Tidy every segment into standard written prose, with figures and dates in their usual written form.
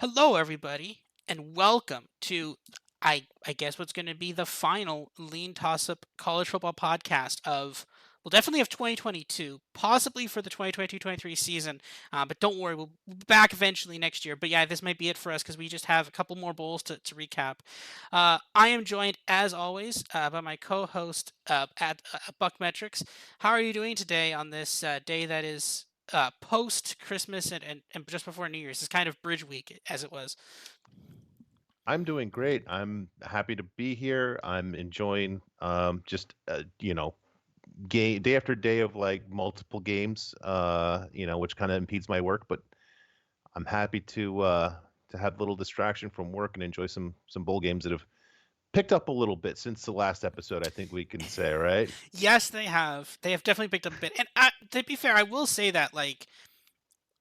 Hello, everybody, and welcome to I guess what's going to be the final LeanTossup college football podcast of well, definitely of 2022, possibly for the 2022-23 season. But don't worry, we'll be back eventually next year. But yeah, this might be it for us because we just have a couple more bowls to recap. I am joined, as always, by my co-host at Buck Metrics. How are you doing today on this day that is post Christmas and just before New Year's? It's kind of bridge week as it was. I'm doing great. I'm happy to be here. I'm enjoying just game day after day of like multiple games, which kind of impedes my work, but I'm happy to have a little distraction from work and enjoy some bowl games that have picked up a little bit since the last episode, I think we can say, right? Yes, they have. They have definitely picked up a bit. And to be fair, I will say that like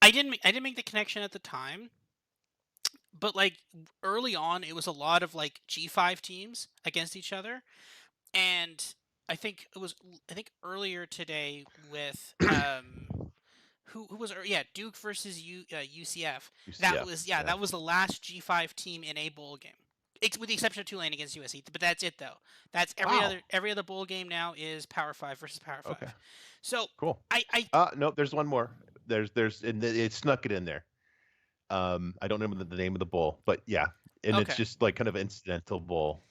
I didn't make the connection at the time, but like early on, it was a lot of like G5 teams against each other, and I think earlier today with who was yeah, Duke versus UCF. That UCF. was yeah, Yeah. that was the last G5 team in a bowl game. With the exception of Tulane against USC, but that's it though. That's Wow. every other bowl game now is Power 5 versus Power Okay. 5. So, Cool. I No, there's one more. There's and it snuck it in there. I don't remember the name of the bowl, but yeah, and it's okay. just like kind of incidental bowl.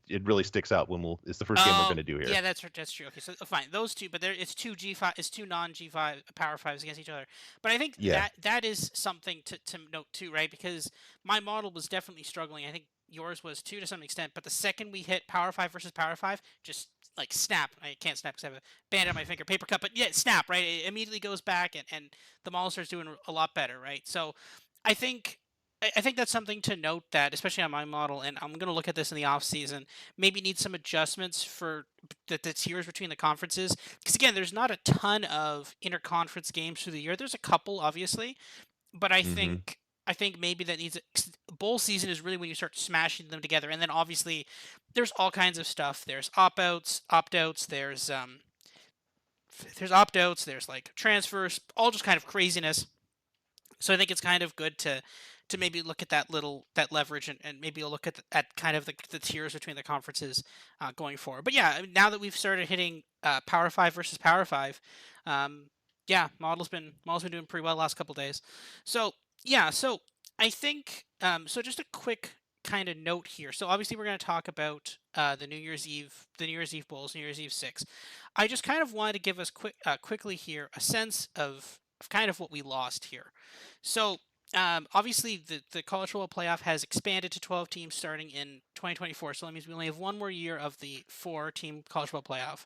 It really sticks out when it's the first game we're Oh, gonna do yeah, here. that's true. Okay, so fine, those two, but there it's two G5, it's two non G5 Power Fives against each other. But I think Yeah. that is something to note too, right? Because my model was definitely struggling. I think yours was too to some extent. But the second we hit Power Five versus Power Five, just like snap. I can't snap because I have a band on my finger, paper cut. But yeah, snap, right? It immediately goes back, and the model starts doing a lot better, right? So I think. I think that's something to note that, especially on my model, and I'm going to look at this in the off season maybe need some adjustments for the tiers between the conferences. Because again, there's not a ton of interconference games through the year. There's a couple, obviously, but Mhm. I think maybe that needs bowl season is really when you start smashing them together, and then obviously there's all kinds of stuff. There's opt outs. There's opt outs. There's like transfers, all just kind of craziness. So I think it's kind of good to maybe look at that leverage and maybe look at kind of the tiers between the conferences going forward. But yeah, I mean, now that we've started hitting Power Five versus Power Five, um, yeah, model's been doing pretty well the last couple days. So yeah, so I think so. Just a quick kind of note here. So obviously we're going to talk about the New Year's Eve bowls, New Year's Eve six. I just kind of wanted to give us quickly here a sense of kind of what we lost here. So obviously, the college football playoff has expanded to 12 teams starting in 2024. So that means we only have one more year of the four-team college football playoff.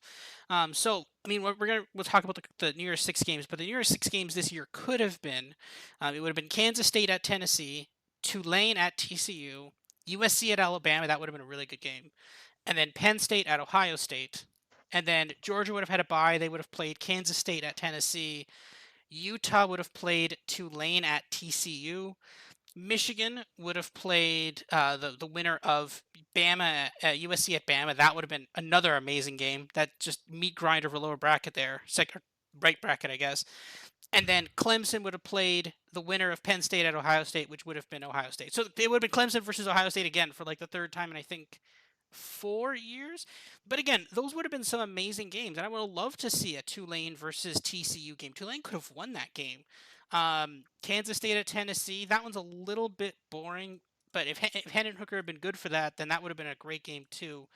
So I mean, we'll talk about the New Year's Six games, but the New Year's Six games this year could have been it would have been Kansas State at Tennessee, Tulane at TCU, USC at Alabama. That would have been a really good game, and then Penn State at Ohio State. And then Georgia would have had a bye. They would have played Kansas State at Tennessee. Utah would have played Tulane at TCU. Michigan would have played the winner of Bama USC at Bama. That would have been another amazing game. That just meat grinder for lower bracket there, second right bracket, I guess. And then Clemson would have played the winner of Penn State at Ohio State, which would have been Ohio State. So it would have been Clemson versus Ohio State again for like the third time in I think 4 years. But again, those would have been some amazing games, and I would have loved to see a Tulane versus TCU game. Tulane could have won that game. Kansas State at Tennessee, that one's a little bit boring. But if Hendon Hooker had been good for that, then that would have been a great game too,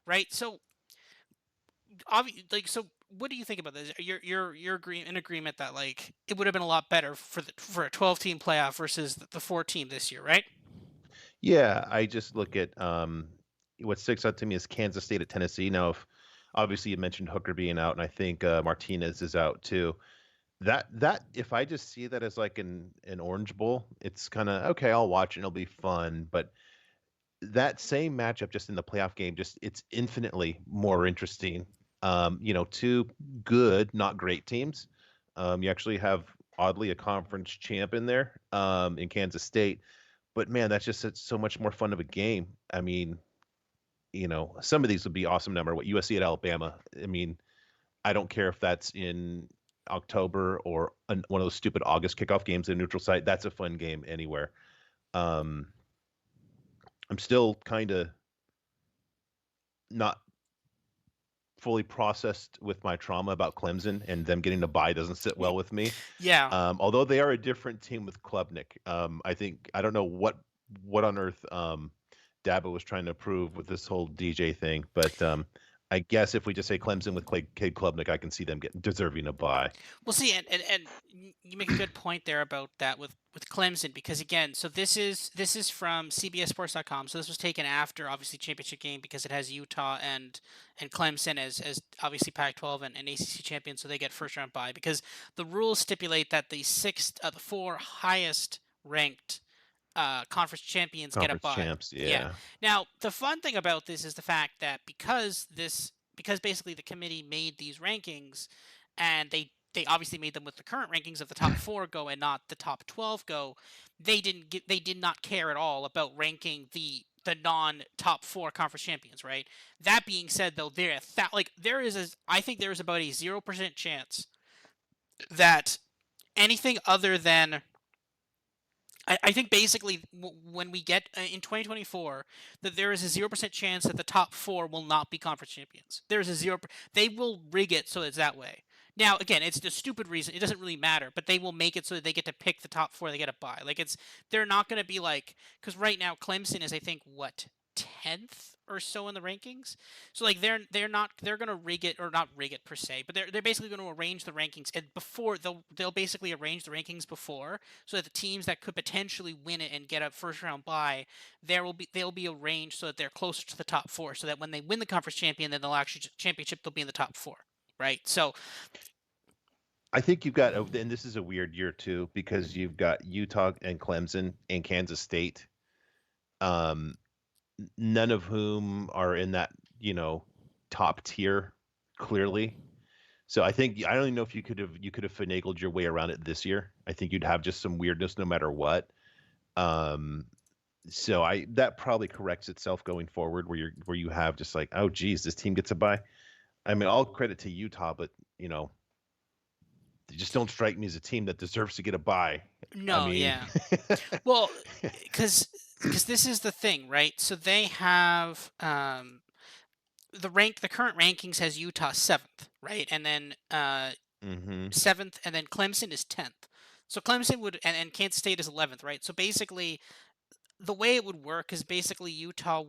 right? So so what do you think about this? You're in agreement that like it would have been a lot better for a 12 team playoff versus the 4 team this year, right? Yeah, I just look at what sticks out to me is Kansas State at Tennessee. Now, if obviously you mentioned Hooker being out, and I think Martinez is out too. That if I just see that as like an Orange Bowl, it's kind of okay. I'll watch it; it'll be fun. But that same matchup, just in the playoff game, just it's infinitely more interesting. Two good, not great teams. You actually have oddly a conference champ in there in Kansas State, but man, that's just so much more fun of a game. I mean, some of these would be awesome. Number what USC at Alabama. I mean, I don't care if that's in October or one of those stupid August kickoff games in a neutral site. That's a fun game anywhere. Um, I'm still kind of not fully processed with my trauma about Clemson, and them getting the bye doesn't sit well with me. Yeah. Although they are a different team with Klubnik. I don't know what on earth Dabo was trying to prove with this whole DJ thing, but I guess if we just say Clemson with Cade Klubnik, I can see them getting deserving a bye. Well, see, and you make a good point there about that with Clemson because again, so this is from CBSSports.com. So this was taken after obviously championship game because it has Utah and Clemson as obviously Pac-12 and ACC champions, so they get first round bye because the rules stipulate that the four highest ranked conference champions get a Conference bye. champs, Yeah. yeah. Now the fun thing about this is the fact that because basically the committee made these rankings, and they obviously made them with the current rankings of the top four go and not the top 12 go. They did not care at all about ranking the non top four conference champions. Right. That being said, though, there is I think there is about a 0% chance that anything other than I think basically when we get in 2024 that there is a 0% chance that the top four will not be conference champions. There's a zero. They will rig it so it's that way. Now again, it's the stupid reason. It doesn't really matter, but they will make it so that they get to pick the top four. They get a bye. Like they're not going to be like because right now Clemson is I think what 10th or so in the rankings. So like they're gonna rig it or not rig it per se, but they're basically going to arrange the rankings and before they'll basically arrange the rankings before so that the teams that could potentially win it and get a first round bye, they'll be arranged so that they're closer to the top four, so that when they win the conference champion, then they'll actually championship they'll be in the top four, right? So I think you've got, and this is a weird year too, because you've got Utah and Clemson and Kansas State, um, none of whom are in that, you know, top tier clearly. So I don't even know if you could have finagled your way around it this year. I think you'd have just some weirdness no matter what. Um, so I that probably corrects itself going forward, where you have just like, oh geez, this team gets a bye. I mean, all credit to Utah, but you know, they just don't strike me as a team that deserves to get a bye. I no, mean, yeah, well, because this is the thing, right? So they have the current rankings has Utah seventh, right, and then hmm seventh, and then Clemson is 10th. So Clemson and Kansas State is 11th, right? So basically, the way it would work is basically Utah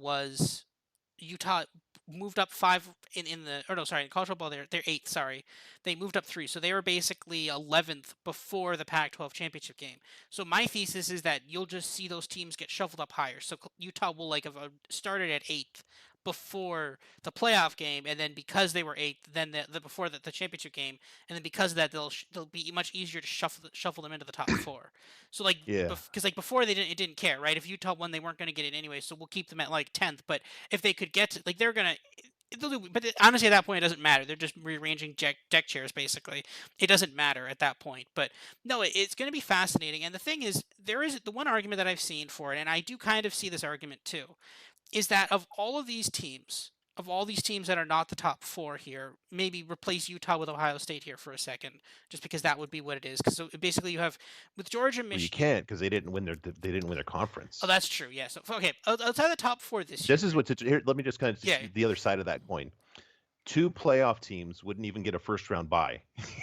moved up five in the or no sorry in college football they're eighth, sorry, they moved up three, so they were basically 11th before the Pac-12 championship game. So my thesis is that you'll just see those teams get shuffled up higher, so Utah will like have started at eighth before the playoff game, and then because they were eighth, then the before the championship game, and then because of that they'll be much easier to shuffle them into the top four. So like yeah, because like before it didn't care, right? If Utah won, they weren't going to get it anyway, so we'll keep them at like 10th. But if they could get to, like they're gonna, but honestly at that point it doesn't matter. They're just rearranging deck chairs basically. It doesn't matter at that point. But no, it's going to be fascinating. And the thing is, there is the one argument that I've seen for it, and I do kind of see this argument too, is that of all these teams that are not the top four here, maybe replace Utah with Ohio State here for a second, just because that would be what it is. Because so basically you have with Georgia, well, you Michigan. can't because they didn't win their Oh, conference. that's true. Yeah. So okay, outside the top four this year, This is right? what's here. Let me just kind of Yeah, the other side of that coin. Two playoff teams wouldn't even get a first round bye.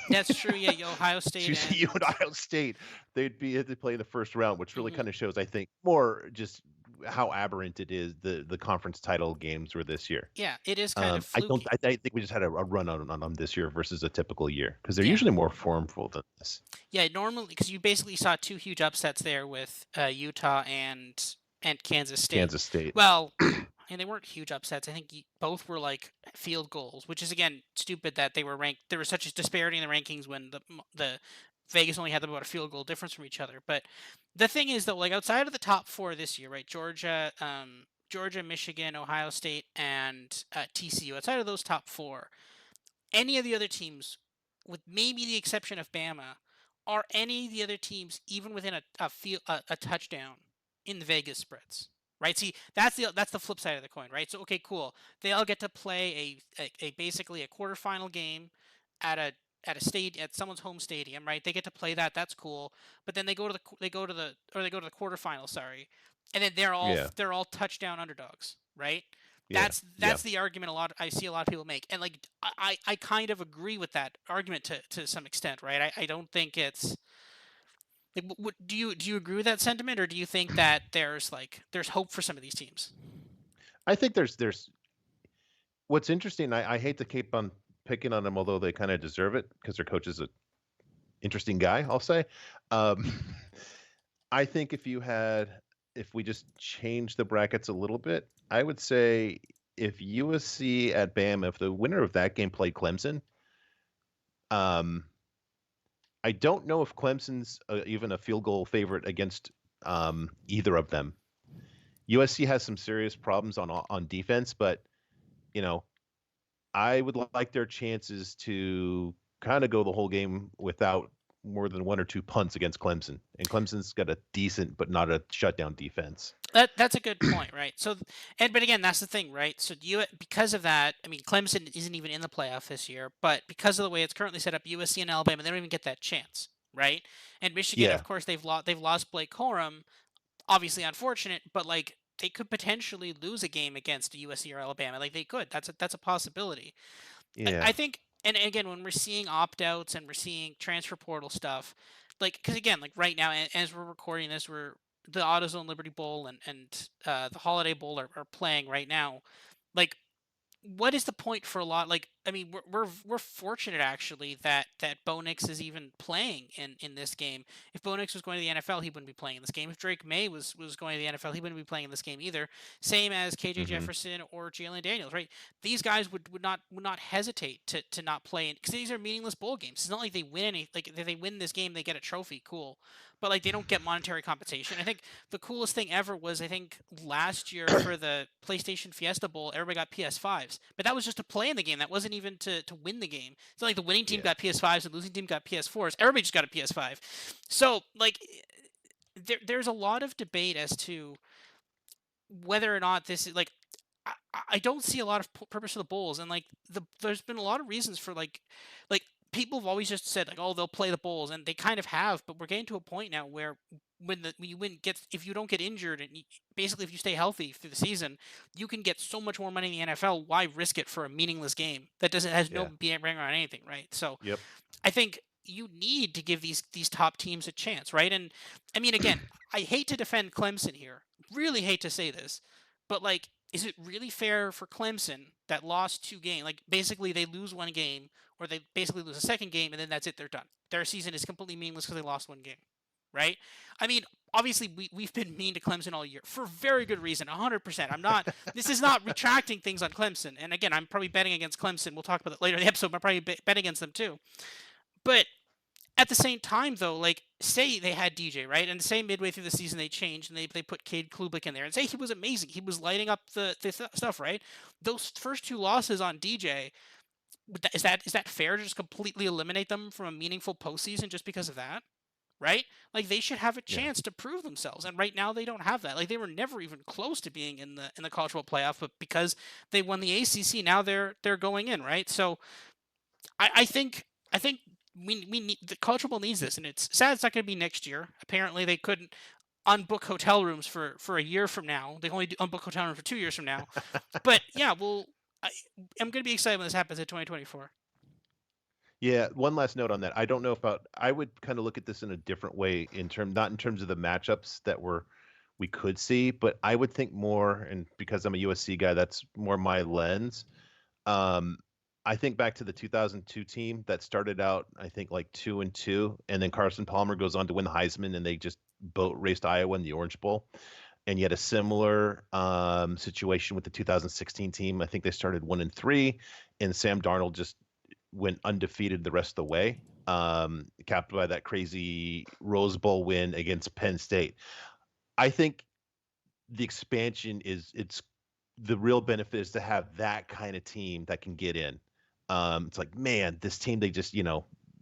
that's true. Yeah, Ohio State TCU and and Ohio State, they'd be had to play in the first round, which really mhm. kind of shows, I think, more just how aberrant it is the conference title games were this year. Yeah, it is kind of I don't. fluky. I think we just had a run on them this year versus a typical year because they're Yeah, usually more formful than this. yeah. Normally, because you basically saw two huge upsets there with Utah and Kansas State. Kansas State. Well, I mean, they weren't huge upsets. I think both were like field goals, which is again stupid that they were ranked. There was such a disparity in the rankings when the Vegas only had about a field goal difference from each other. But the thing is, though, like outside of the top four this year, right? Georgia, Michigan, Ohio State, and TCU. Outside of those top four, any of the other teams, with maybe the exception of Bama, are any of the other teams even within a touchdown in the Vegas spreads? Right. See, that's the flip side of the coin, right? So okay, cool. They all get to play a basically a quarterfinal game at at someone's home stadium, right? They get to play that. That's cool. But then they go to the quarterfinals, sorry, and then Yeah. they're all touchdown underdogs, right? Yeah. Yeah. That's the argument I see a lot of people make, and like I kind of agree with that argument to some extent, right? I don't think it's like what do you agree with that sentiment, or do you think that there's hope for some of these teams? I think there's what's interesting. I hate to keep on picking on them, although they kind of deserve it because their coach is an interesting guy. I'll say. Um, I think if we just change the brackets a little bit, I would say if USC at Bama, if the winner of that game played Clemson, um, I don't know if Clemson's even a field goal favorite against either of them. USC has some serious problems on defense, but you know, I would like their chances to kind of go the whole game without more than one or two punts against Clemson. And Clemson's got a decent but not a shutdown defense. That's a good point, right? So, but again, that's the thing, right? So you because of that, I mean, Clemson isn't even in the playoff this year, but because of the way it's currently set up, USC and Alabama they don't even get that chance, right? And Michigan, of Yeah, course, they've lost Blake Corum, obviously unfortunate, but like they could potentially lose a game against USC or Alabama, like they could. That's a possibility. I yeah, think, and again, when we're seeing opt outs and we're seeing transfer portal stuff, like, because again, like right now, as we're recording this, the AutoZone Liberty Bowl and the Holiday Bowl are playing right now. Like, what is the point for a lot? Like, I mean, we're fortunate actually that Bo Nix is even playing in this game. If Bo Nix was going to the NFL, he wouldn't be playing in this game. If Drake May was going to the NFL, he wouldn't be playing in this game either. Same as KJ hmm Jefferson or Jalen Daniels, right? These guys would not hesitate to not play in because these are meaningless bowl games. It's not like they win any like if they win this game, they get a trophy, cool, but like they don't get monetary compensation. I think the coolest thing ever was I think last year for the PlayStation Fiesta Bowl, everybody got PS5s, but that was just to play in the game. That wasn't even to win the game. It's not like the winning team yeah, got PS5s and the losing team got PS4s. Everybody just got a PS5. So like there's a lot of debate as to whether or not this is like I don't see a lot of purpose for the bowls, and like there's been a lot of reasons for like people have always just said like oh they'll play the bowls, and they kind of have, but we're getting to a point now where when you win gets if you don't get injured and basically if you stay healthy through the season, you can get so much more money in the NFL. Why risk it for a meaningless game that doesn't has no yeah, bearing on anything, right? So yep. I think you need to give these top teams a chance, right? And I mean, again, I hate to defend Clemson here, really hate to say this, but like, is it really fair for Clemson that lost two games? Like, basically, they lose one game, or they basically lose a second game, and then that's it, they're done. Their season is completely meaningless because they lost one game, right? I mean, obviously, we've been mean to Clemson all year for very good reason, 100%. This is not retracting things on Clemson. And again, I'm probably betting against Clemson. We'll talk about that later in the episode, but I'm probably bet against them too. But at the same time, though, like say they had DJ right, and say midway through the season they changed and they put Cade Klubnik in there, and say he was amazing, he was lighting up the stuff, right? Those first two losses on DJ, is that fair to just completely eliminate them from a meaningful postseason just because of that? Right? Like they should have a Yeah. chance to prove themselves, and right now they don't have that. Like they were never even close to being in the college football playoff, but because they won the ACC, now they're going in, right? So I think we need the college football needs this, and it's sad it's not going to be next year. Apparently, they couldn't unbook hotel rooms for a year from now. They can only unbook hotel rooms for 2 years from now. But yeah, well, I'm going to be excited when this happens in 2024. Yeah, one last note on that. I don't know about I would kind of look at this in a different way not in terms of the matchups that we could see, but I would think more, and because I'm a USC guy, that's more my lens. Um, I think back to the 2002 team that started out, I think like 2-2, and then Carson Palmer goes on to win the Heisman, and they just boat raced Iowa in the Orange Bowl. And yet a similar situation with the 2016 team. I think they started 1-3, and Sam Darnold just went undefeated the rest of the way, capped by that crazy Rose Bowl win against Penn State. I think the expansion it's the real benefit is to have that kind of team that can get in. It's like, man, this team, they just,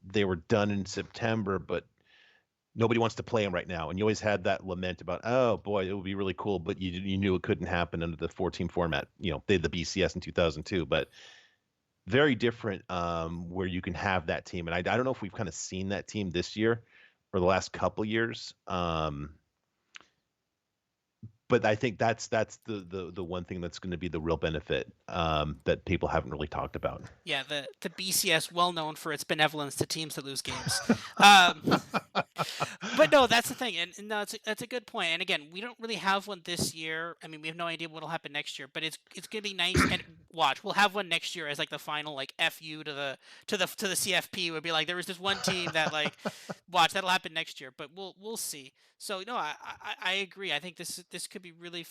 they were done in September, but nobody wants to play them right now. And you always had that lament about, oh boy, it would be really cool, but you knew it couldn't happen under the 4-team format. They had the BCS in 2002, but very different, where you can have that team, and I don't know if we've kind of seen that team this year or the last couple years. But I think that's the one thing that's going to be the real benefit, that people haven't really talked about. Yeah, the BCS, well known for its benevolence to teams that lose games. Um, but no, that's the thing, and no, that's a good point. And again, we don't really have one this year. I mean, we have no idea what'll happen next year, but it's gonna be nice. And watch, we'll have one next year as like the final like fu to the CFP. Would be like there was this one team that like watch that'll happen next year, but we'll see. So no, I agree. I think this could be really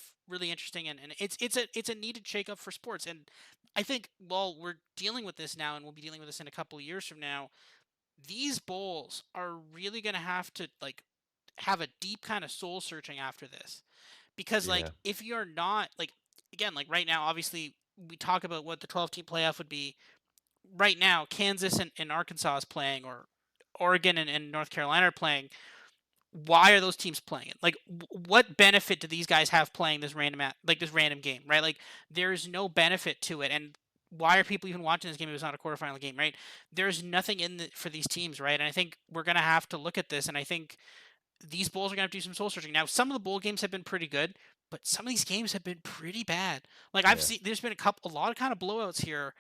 interesting, and it's a needed shakeup for sports. And I think while we're dealing with this now, and we'll be dealing with this in a couple of years from now, these bowls are really going to have to like have a deep kind of soul searching after this, because Yeah, like if you're not like, again, like right now obviously we talk about what the 12 team playoff would be. Right now Kansas and Arkansas is playing, or Oregon and North Carolina are playing. Why are those teams playing it? Like, what benefit do these guys have playing this this random game, right? Like, there's no benefit to it, and why are people even watching this game if it's not a quarterfinal game, right? There's nothing for these teams, right? And I think we're gonna have to look at this, and I think these bowls are gonna have to do some soul searching. Now, some of the bowl games have been pretty good, but some of these games have been pretty bad. Like I've yeah, seen, there's been a lot of kind of blowouts here,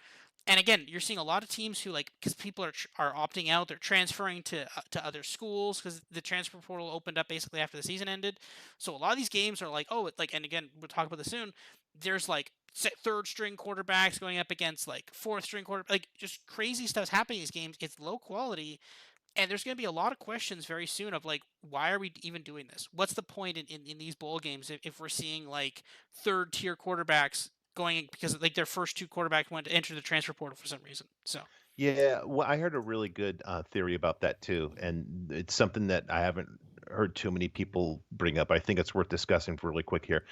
and again, you're seeing a lot of teams who like, because people are opting out, they're transferring to other schools because the transfer portal opened up basically after the season ended. So a lot of these games are like, oh, like, and again, we'll talk about this soon. There's like third string quarterbacks going up against like fourth string like just crazy stuff's happening in these games. It's low quality, and there's going to be a lot of questions very soon of like, why are we even doing this? What's the point in these bowl games if we're seeing like third tier quarterbacks going because like their first two quarterbacks went to enter the transfer portal for some reason? So yeah. Well, I heard a really good theory about that too, and it's something that I haven't heard too many people bring up. I think it's worth discussing for really quick here.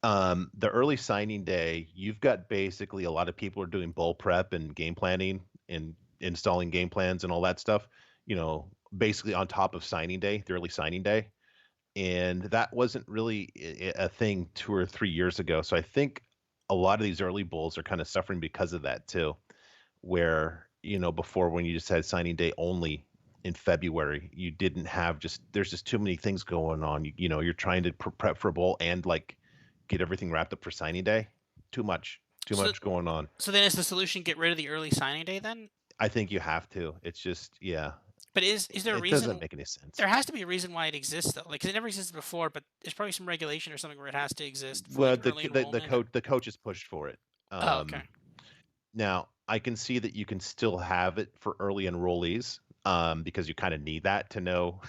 The early signing day, you've got basically a lot of people are doing bowl prep and game planning and installing game plans and all that stuff, basically on top of signing day, the early signing day. And that wasn't really a thing 2 or 3 years ago. So I think a lot of these early bowls are kind of suffering because of that too, where, before when you just had signing day only in February, you didn't have there's just too many things going on. You're trying to prep for a bowl and like get everything wrapped up for signing day. Too so much going on. so then is the solution get rid of the early signing day then? I think you have to. It's just, yeah, But is there a it doesn't reason? make any sense. There has to be a reason why it exists though. Like, 'cause it never existed before, but there's probably some regulation or something where it has to exist for Well, like early enrollment. the coaches pushed for it. Oh, okay. Now, I can see that you can still have it for early enrollees, because you kind of need that to know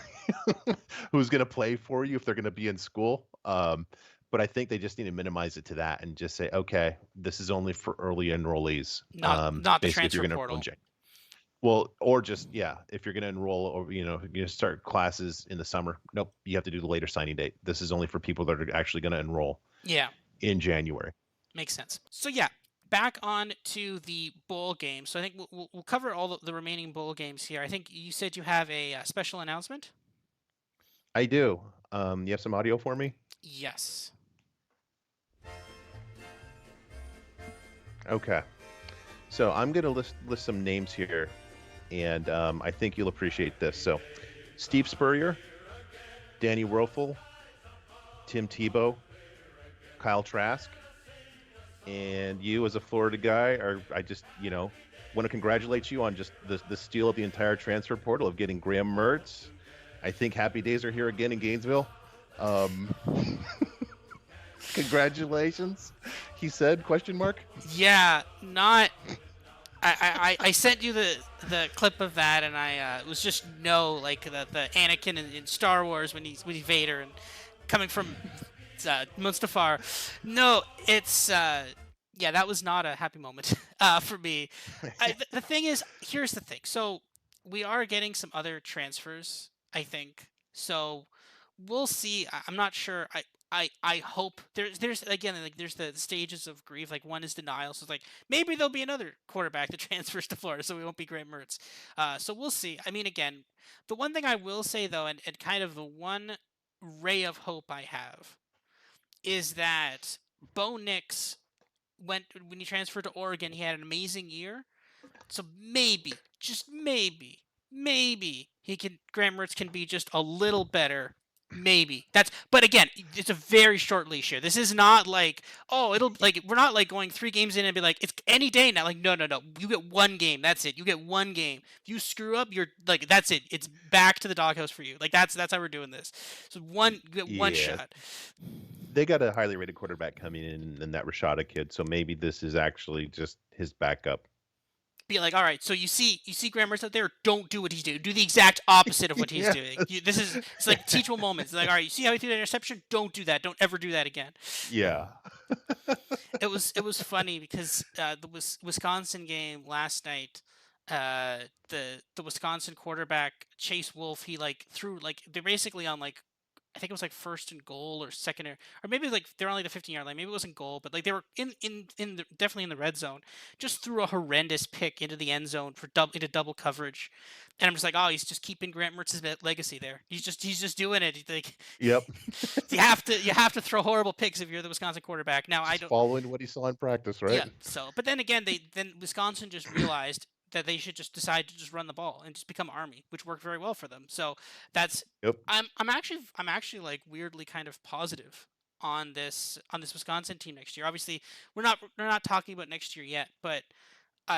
who's going to play for you if they're going to be in school. But I think they just need to minimize it to that and just say, okay, this is only for early enrollees. Not the Basically, if you're transfer going to enroll in portal. January. Well, or just, yeah, if you're going to enroll or, you're going to start classes in the summer, nope, you have to do the later signing date. This is only for people that are actually going to enroll Yeah. in January. Makes sense. So yeah, back on to the bowl game. So I think we'll cover all the remaining bowl games here. I think you said you have a special announcement. I do. You have some audio for me? Yes. Okay. So I'm going to list some names here, and I think you'll appreciate this. So Steve Spurrier, Danny Werfel, Tim Tebow, Kyle Trask, and you as a Florida guy I just, want to congratulate you on just the steal of the entire transfer portal of getting Graham Mertz. I think happy days are here again in Gainesville. Um, Congratulations, he said, question mark. Yeah. Not. I sent you the clip of that, and it was just no like the Anakin in Star Wars when he's Vader and coming from Mustafar. No, it's yeah, that was not a happy moment for me. The thing is, here's the thing. So we are getting some other transfers, I think. So we'll see. I'm not sure. I hope there's again like there's the stages of grief. Like one is denial. So it's like maybe there'll be another quarterback that transfers to Florida, so we won't be Graham Mertz. So we'll see. I mean, again, the one thing I will say though, and kind of the one ray of hope I have is that Bo Nix went when he transferred to Oregon, he had an amazing year. So maybe, just maybe Graham Mertz can be just a little better. Maybe but again, it's a very short leash here. This is not like, oh, it'll like we're not like going 3 games in and be like it's any day now. Like no, no, no. You get 1 game. That's it. You get 1 game. If you screw up, you're like that's it. It's back to the doghouse for you. Like that's how we're doing this. So you get one Yeah, shot. they got a highly rated quarterback coming in that Rashada kid, so maybe this is actually just his backup. Be like, all right, so you see Graham Mertz out there, don't do what he's doing. Do the exact opposite of what he's Yeah. doing. It's like teachable moments. It's like, all right, you see how he threw that interception? Don't do that. Don't ever do that again. Yeah. It was funny because the Wisconsin game last night, the Wisconsin quarterback Chase Wolf, he like threw like they're basically on like I think it was like first and goal or second or maybe like they're on like the 15-yard line. Maybe it wasn't goal, but like they were definitely in the red zone. Just threw a horrendous pick into the end zone for into double coverage, and I'm just like, oh, he's just keeping Grant Mertz's legacy there. He's just doing it. Like Yep. you have to throw horrible picks if you're the Wisconsin quarterback. Now I Just don't. following what he saw in practice, right? Yeah. So, but then again, then Wisconsin just realized that they should just decide to just run the ball and just become Army, which worked very well for them. So that's Yep. I'm actually like weirdly kind of positive on this Wisconsin team next year. Obviously, we're not talking about next year yet, but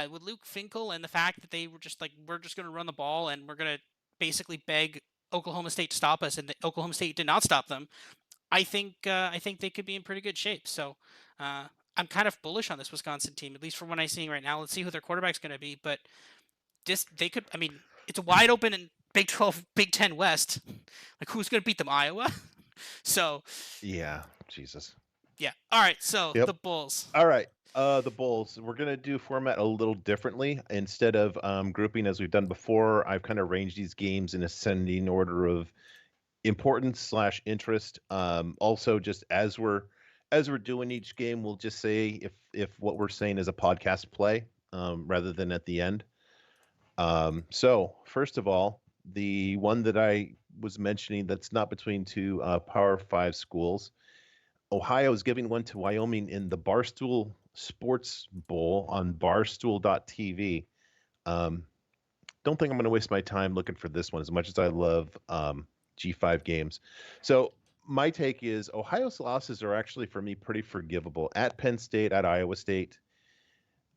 with Luke Finkel and the fact that they were just like we're just going to run the ball and we're going to basically beg Oklahoma State to stop us, and Oklahoma State did not stop them. I think they could be in pretty good shape. So uh, I'm kind of bullish on this Wisconsin team, at least from what I'm seeing right now. Let's see who their quarterback's going to be, but just they could. I mean, it's a wide open in Big 12, Big 10 West. Like who's going to beat them? Iowa. So Yeah. Jesus. yeah. All right. So Yep. the Bulls. All right. The Bulls. We're gonna do format a little differently. Instead of grouping as we've done before, I've kind of arranged these games in ascending order of importance slash interest. Also, just as we're doing each game, we'll just say if what we're saying is a podcast play, rather than at the end. So first of all, the one that I was mentioning that's not between two Power Five schools. Ohio is giving one to Wyoming in the Barstool Sports Bowl on barstool.tv. Um, don't think I'm going to waste my time looking for this one as much as I love G5 games. So my take is Ohio's losses are actually for me pretty forgivable at Penn State, at Iowa State,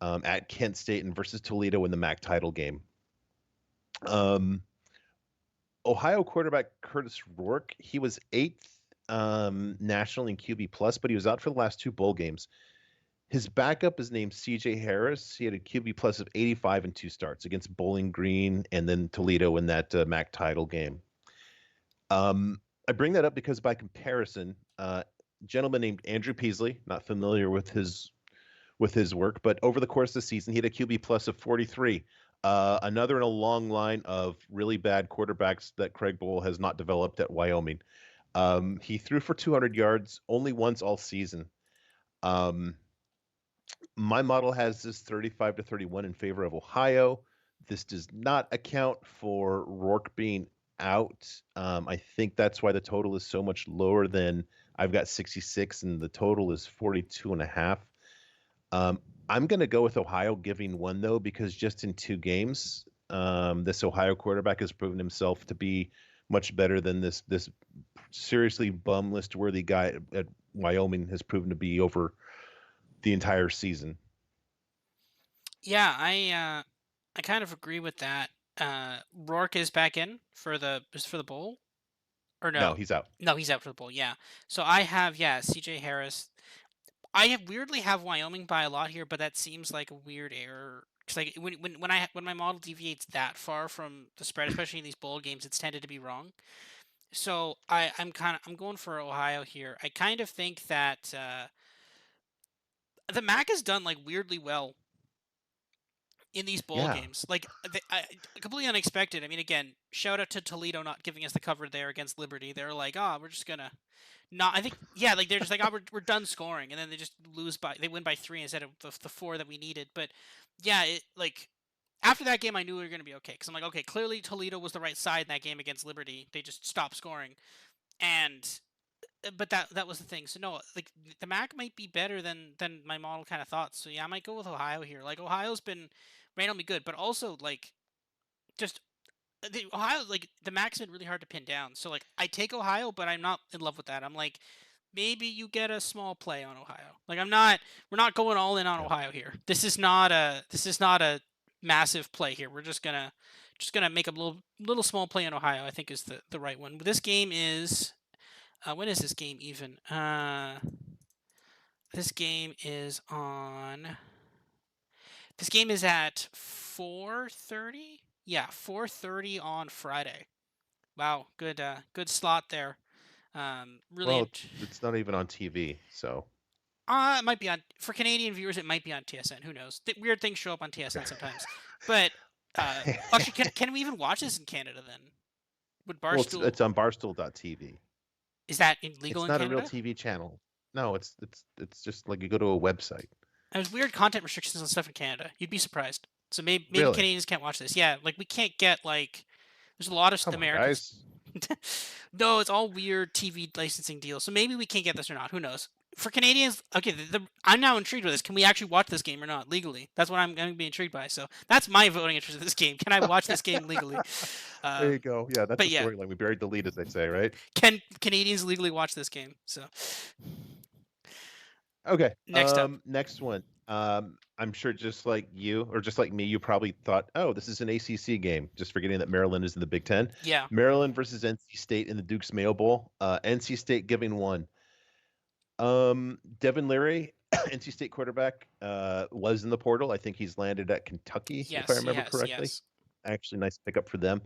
at Kent State, and versus Toledo in the MAC title game. Um, Ohio quarterback Curtis Rourke, he was eighth nationally in QB plus, but he was out for the last two bowl games. His backup is named CJ Harris. He had a QB plus of 85 in two starts against Bowling Green and then Toledo in that MAC title game. I bring that up because by comparison, a gentleman named Andrew Peasley, not familiar with his work, but over the course of the season, he had a QB plus of 43. Another in a long line of really bad quarterbacks that Craig Bowl has not developed at Wyoming. He threw for 200 yards only once all season. My model has this 35-31 in favor of Ohio. This does not account for Rourke being out. I think that's why the total is so much lower than I've got 66 and the total is 42 and a half. I'm going to go with Ohio giving one though, because just in two games, this Ohio quarterback has proven himself to be much better than this seriously bum list worthy guy at Wyoming has proven to be over the entire season. Yeah, I kind of agree with that. Rourke is back in for the bowl or No, no? he's out. No, he's out for the bowl. Yeah. So I have CJ Harris. I have weirdly have Wyoming by a lot here, but that seems like a weird error. Because like when my model deviates that far from the spread, especially in these bowl games, it's tended to be wrong. So I'm going for Ohio here. I kind of think that the MAC has done like weirdly well in these bowl Yeah. games. Like completely unexpected. I mean, again, shout out to Toledo not giving us the cover there against Liberty. They're like, oh, we're just gonna not. I think like they're just like, oh, we're done scoring, and then they just they win by 3 instead of the 4 that we needed. But yeah, it like. After that game, I knew we were going to be okay because I'm like, okay, clearly Toledo was the right side in that game against Liberty. They just stopped scoring, and but that was the thing. So no, like the MAC might be better than my model kind of thought. So yeah, I might go with Ohio here. Like Ohio's been randomly good, but also like just the Ohio, like the MAC's been really hard to pin down. So like I take Ohio, but I'm not in love with that. I'm like, maybe you get a small play on Ohio. Like I'm not, we're not going all in on Yeah. Ohio here. This is not a massive play here. We're just gonna make a little small play on Ohio. I think is the right one. This game is when is this game even? This game is on. This game is at 4:30. Yeah, 4:30 on Friday. Wow, good slot there. Really, Well, it's not even on TV, so it might be on for Canadian viewers. It might be on TSN. Who knows? Weird things show up on TSN sometimes. But actually, can we even watch this in Canada then? Would well, it's Barstool it's on Barstool.tv. is that illegal It's in not a real Canada? TV channel. No, it's just like you go to a website. There's weird content restrictions on stuff in Canada. You'd be surprised. So maybe Really? Canadians can't watch this. Yeah, like we can't get like. There's a lot of Come on, Americans. guys. No, it's all weird TV licensing deals. So maybe we can't get this or not. Who knows? For Canadians, okay, I'm now intrigued with this. Can we actually watch this game or not legally? That's what I'm going to be intrigued by. So that's my voting interest in this game. Can I watch this game legally? There you Um, go. Yeah, that's but a yeah, storyline. We buried the lead, as they say, right? can Canadians legally watch this game? So Okay. next up, Next one. I'm sure just like you, or just like me, you probably thought, oh, this is an ACC game, just forgetting that Maryland is in the Big Ten. yeah, Maryland versus NC State in the Duke's Mayo Bowl. NC State giving one. Devin Leary, NC State quarterback, was in the portal. I think he's landed at Kentucky, if I yes, he remember has, correctly. yes. Actually, nice pickup for them.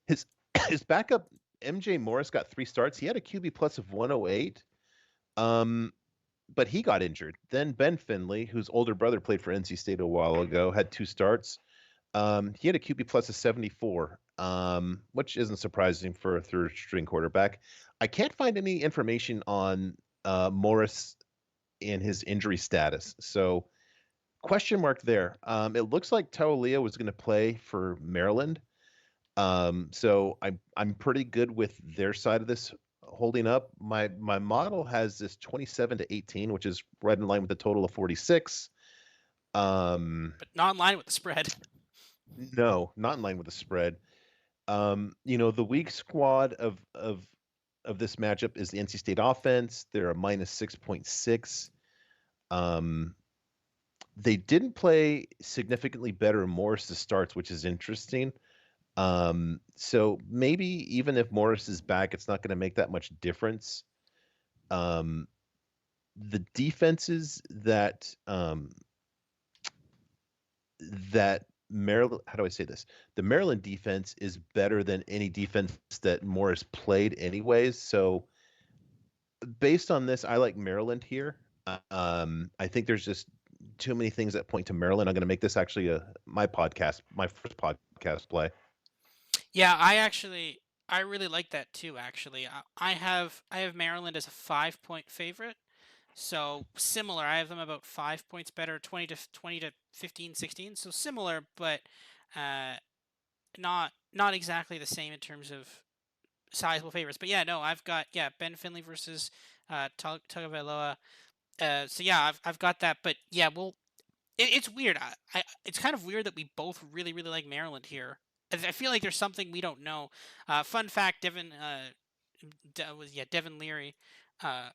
His his backup, MJ Morris, got 3 starts. He had a QB plus of 108. Um, but he got injured. Then Ben Finley, whose older brother played for NC State a while ago, had 2 starts. He had a QB plus of 74, which isn't surprising for a third string quarterback. I can't find any information on Morris and his injury status. So question mark there. It looks like Taulia was going to play for Maryland. So I'm pretty good with their side of this holding up. My model has this 27-18, which is right in line with the total of 46. But not in line with the spread. No, not in line with the spread. The weak squad of this matchup is the NC State offense. They're a minus 6.6. They didn't play significantly better Morris' starts, which is interesting. So maybe even if Morris is back, it's not going to make that much difference. The defenses that Maryland, how do I say this? The Maryland defense is better than any defense that Morris played anyways. So based on this, I like Maryland here. I think there's just too many things that point to Maryland. I'm going to make this actually my first podcast play. Yeah, I really like that too. Actually, I have Maryland as a 5 point favorite. So similar. I have them about 5 points better, 20 to 15, 16. So similar, but uh, not exactly the same in terms of sizable favorites. But yeah, no, I've got Ben Finley versus Tagovailoa. So yeah, I've got that. But yeah, it's weird. It's kind of weird that we both really really like Maryland here. I feel like there's something we don't know. Fun fact: Devin Leary. Uh,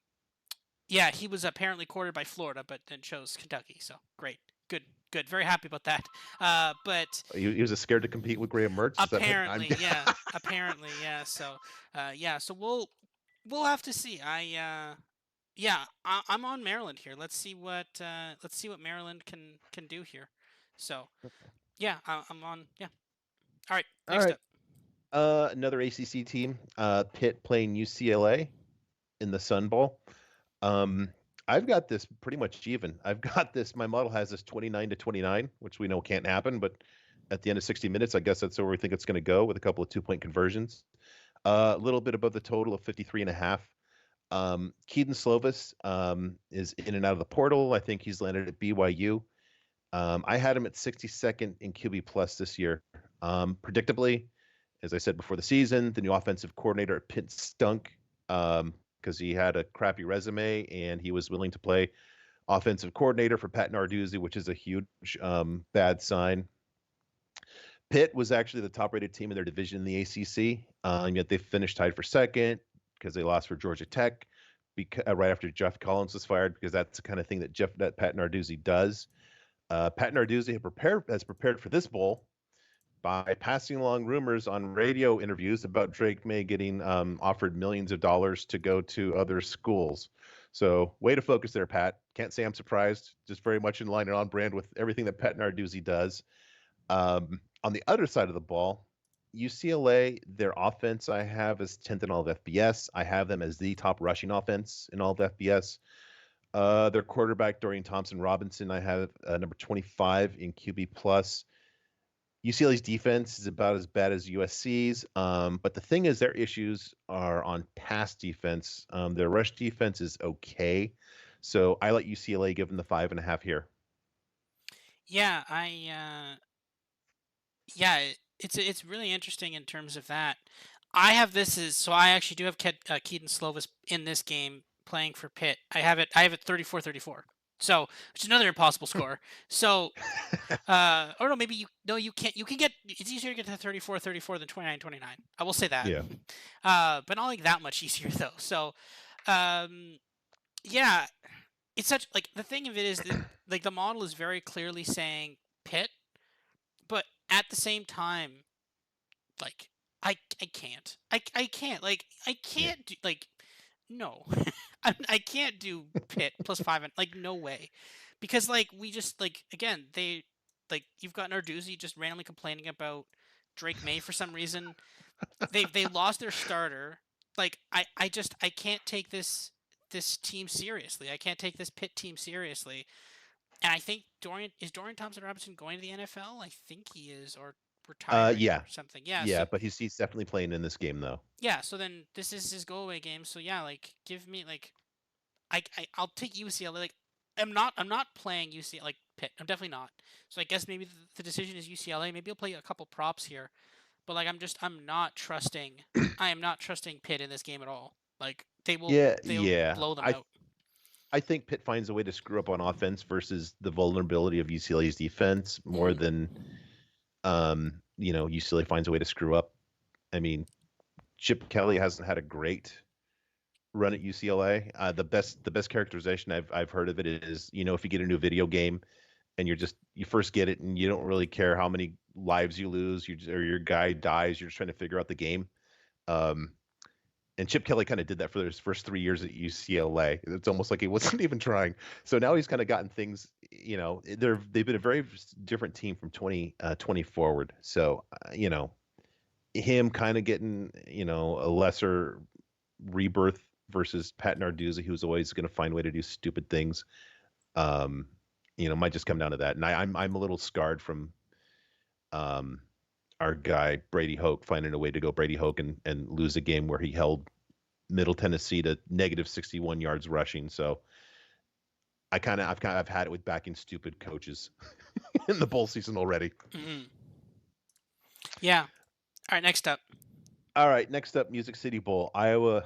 yeah, he was apparently courted by Florida, but then chose Kentucky. So great, good. Very happy about that. But He was scared to compete with Graham Mertz. Is that what I'm? apparently, yeah, apparently, yeah. So, yeah. So we'll have to see. Yeah, I'm on Maryland here. Let's see what Maryland can do here. So yeah, I'm on. Yeah. All right. All Next right. up. Another ACC team, Pitt playing UCLA in the Sun Bowl. Um, I've got this pretty much even. I've got this. My model has this 29-29, which we know can't happen, but at the end of 60 minutes, I guess that's where we think it's going to go with a couple of 2-point conversions. A little bit above the total of 53.5. Keaton Slovis is in and out of the portal. I think he's landed at BYU. I had him at 62nd in QB plus this year. Predictably, as I said before the season, the new offensive coordinator at Pitt stunk. because he had a crappy resume and he was willing to play offensive coordinator for Pat Narduzzi, which is a huge bad sign. Pitt was actually the top-rated team in their division in the ACC, yet they finished tied for second because they lost for Georgia Tech right after Jeff Collins was fired, because that's the kind of thing that Pat Narduzzi does. Pat Narduzzi has prepared for this bowl by passing along rumors on radio interviews about Drake May getting offered millions of dollars to go to other schools. So, way to focus there, Pat. Can't say I'm surprised. Just very much in line and on brand with everything that Pat Narduzzi does. On the other side of the ball, UCLA, their offense I have is 10th in all of FBS. I have them as the top rushing offense in all of FBS. Their quarterback, Dorian Thompson Robinson, I have number 25 in QB plus. UCLA's defense is about as bad as USC's, but the thing is, their issues are on pass defense. Their rush defense is okay, so I let UCLA give them the 5.5 here. Yeah, yeah, it's really interesting in terms of that. I have this as so I actually do have Keaton Slovis in this game playing for Pitt. I have it 34-34. So, which is another impossible score. So, or no, maybe you can't. You can get. It's easier to get to 34-34 than 29-29. I will say that. Yeah. But not like that much easier though. So, um, yeah, it's such like the thing of it is that like the model is very clearly saying Pitt, but at the same time, like I can't. I can't. Like I Yeah. can't do like no. I can't do Pitt plus five and like no way. Because like we just like again, they like you've got Narduzzi just randomly complaining about Drake May for some reason. They lost their starter. Like I can't take this team seriously. I can't take this Pitt team seriously. And I think Dorian Thompson Robinson going to the NFL? I think he is, or retiring Yeah, or something. Yeah, yeah, so but he's definitely playing in this game though. yeah, so then this is his go away game. So yeah, like give me like I'll take UCLA. Like I'm not playing UCLA like Pitt. I'm definitely not. So I guess maybe the decision is UCLA. Maybe I'll play a couple props here. But like I'm not trusting. I am not trusting Pitt in this game at all. Like Yeah, they'll yeah. blow them I out. I think Pitt finds a way to screw up on offense versus the vulnerability of UCLA's defense more Mm-hmm. than UCLA finds a way to screw up. I mean, Chip Kelly hasn't had a great run at UCLA. The best characterization I've heard of it is, if you get into a video game and you first get it and you don't really care how many lives you lose, or your guy dies, you're just trying to figure out the game. Um, and Chip Kelly kind of did that for his first 3 years at UCLA. It's almost like he wasn't even trying. So now he's kind of gotten things. They've been a very different team from 2020 forward. So him kind of getting a lesser rebirth versus Pat Narduzzi, who's always going to find a way to do stupid things. Um, might just come down to that. And I'm a little scarred from um, our guy Brady Hoke finding a way to go Brady Hoke and lose a game where he held Middle Tennessee to negative 61 yards rushing. So I've had it with backing stupid coaches in the bowl season already. Mm-hmm. Yeah. All right. Next up. All right, next up, Music City Bowl, Iowa.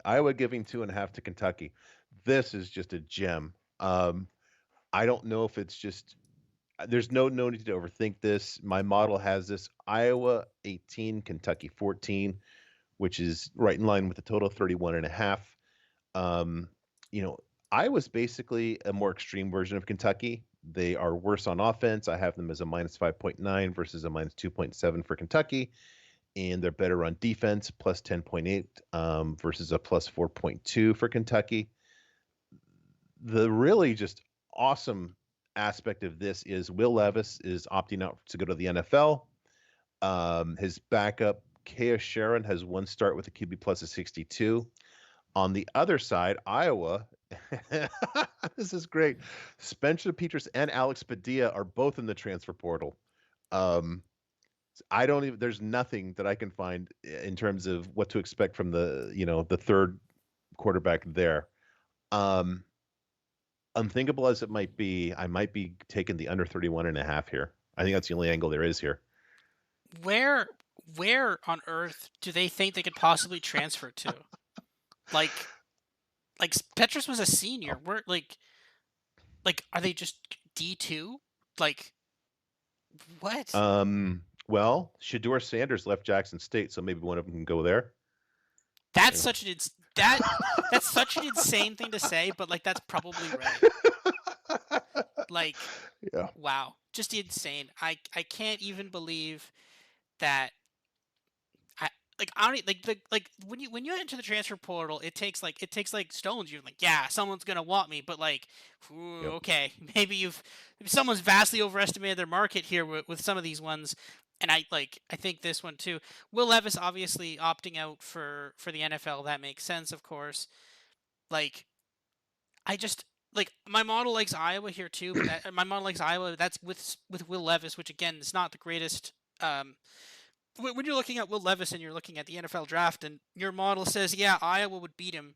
Iowa giving 2.5 to Kentucky. This is just a gem. I don't know if it's just there's no need to overthink this. My model has this Iowa 18, Kentucky 14, which is right in line with the total 31.5. Um, you know, Iowa's basically a more extreme version of Kentucky. They are worse on offense. I have them as a minus 5.9 versus a minus 2.7 for Kentucky, and they're better on defense, plus 10.8 versus a plus 4.2 for Kentucky. The really just awesome aspect of this is Will Levis is opting out to go to the NFL. His backup, Kea Sharon, has one start with a QB plus of 62. On the other side, Iowa, this is great. Spencer Petras and Alex Padilla are both in the transfer portal. Um, I don't even. There's nothing that I can find in terms of what to expect from the third quarterback there. Um, Unthinkable as it might be, I might be taking the under 31.5 here. I think that's the only angle there is here. Where where on earth do they think they could possibly transfer to? Like Like Petrus was a Oh. senior. We're like are they just D2? Like what? Well, Shador Sanders left Jackson State, so maybe one of them can go there. That's Yeah. such an that that's such an insane thing to say, but like that's probably right. Like Yeah. wow, just insane. I can't even believe that I I don't like when you enter the transfer portal, it takes like stones. You're like, yeah, someone's gonna want me, but like, Yep. okay, maybe someone's vastly overestimated their market here with some of these ones, and I think this one too. Will Levis obviously opting out for the NFL, that makes sense, of course. Like I just like my model likes Iowa here too, but that my model likes Iowa. That's with Will Levis, which again is not the greatest. When you're looking at Will Levis and you're looking at the NFL draft, and your model says, yeah, Iowa would beat him.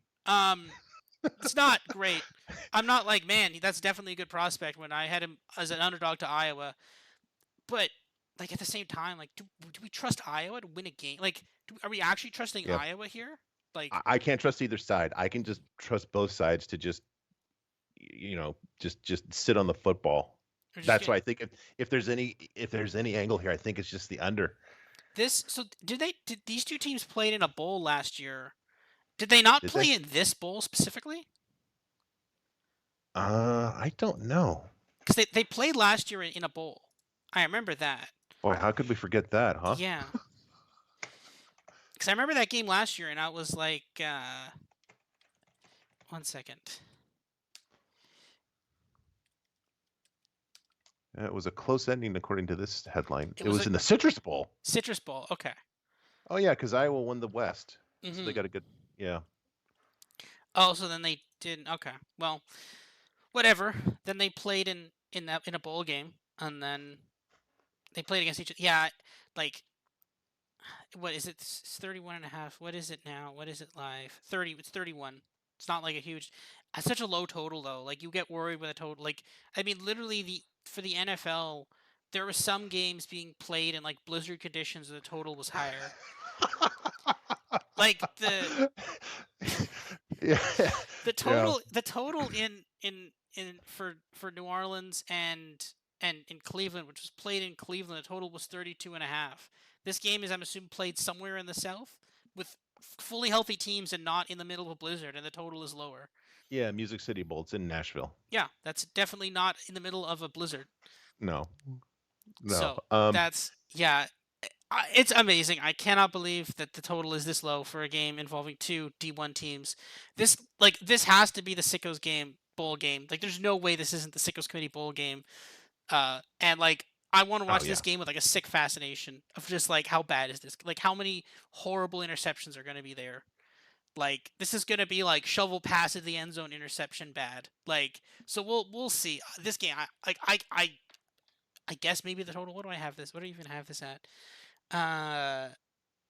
It's not great. I'm not like, man, that's definitely a good prospect when I had him as an underdog to Iowa. But like at the same time, like, do we trust Iowa to win a game? Like, are we actually trusting Yeah. Iowa here? Like, I can't trust either side. I can just trust both sides to just just sit on the football. we're just That's get why I think if there's any angle here, I think it's just the under. this. So did these two teams played in a bowl last year? Did they not Did they? play in this bowl specifically? I don't know. Because they played last year in a bowl. I remember that. Boy, how could we forget that, huh? Yeah. Because I remember that game last year, and I was like, 1 second. It was a close ending according to this headline. It It was was a in the Citrus Bowl. Citrus Bowl. Okay. Oh yeah, because Iowa won the West, so they Mm-hmm. got a good. Yeah. Oh, so then they didn't. Okay. Well, whatever. Then they played in a bowl game, and then they played against each other. Yeah, like what is it? It's 31 and a half. What is it now? What is it live? 30. It's 31. It's not like a huge. It's such a low total though. Like you get worried with a total. Like I mean, literally the for the NFL, there were some games being played in like blizzard conditions where the total was higher. Like Yeah. Yeah. the total in for New Orleans and in Cleveland, which was played in Cleveland, the total was 32 and a half. This game is, I'm assuming, played somewhere in the South with fully healthy teams and not in the middle of a blizzard, and the total is lower. Yeah. Music City Bowl. It's in Nashville. Yeah, that's definitely not in the middle of a blizzard. No. No. So that's yeah, it's amazing. I cannot believe that the total is this low for a game involving two D1 teams. This has to be the Sickos game bowl game. Like there's no way this isn't the Sickos Committee bowl game. And like I want to Oh watch this yeah. game with like a sick fascination of just like how bad is this? Like how many horrible interceptions are going to be there? Like this is going to be like shovel pass at the end zone interception bad. Like so we'll see. This game I guess maybe the total. What do I have this? What do I even have this at? Uh,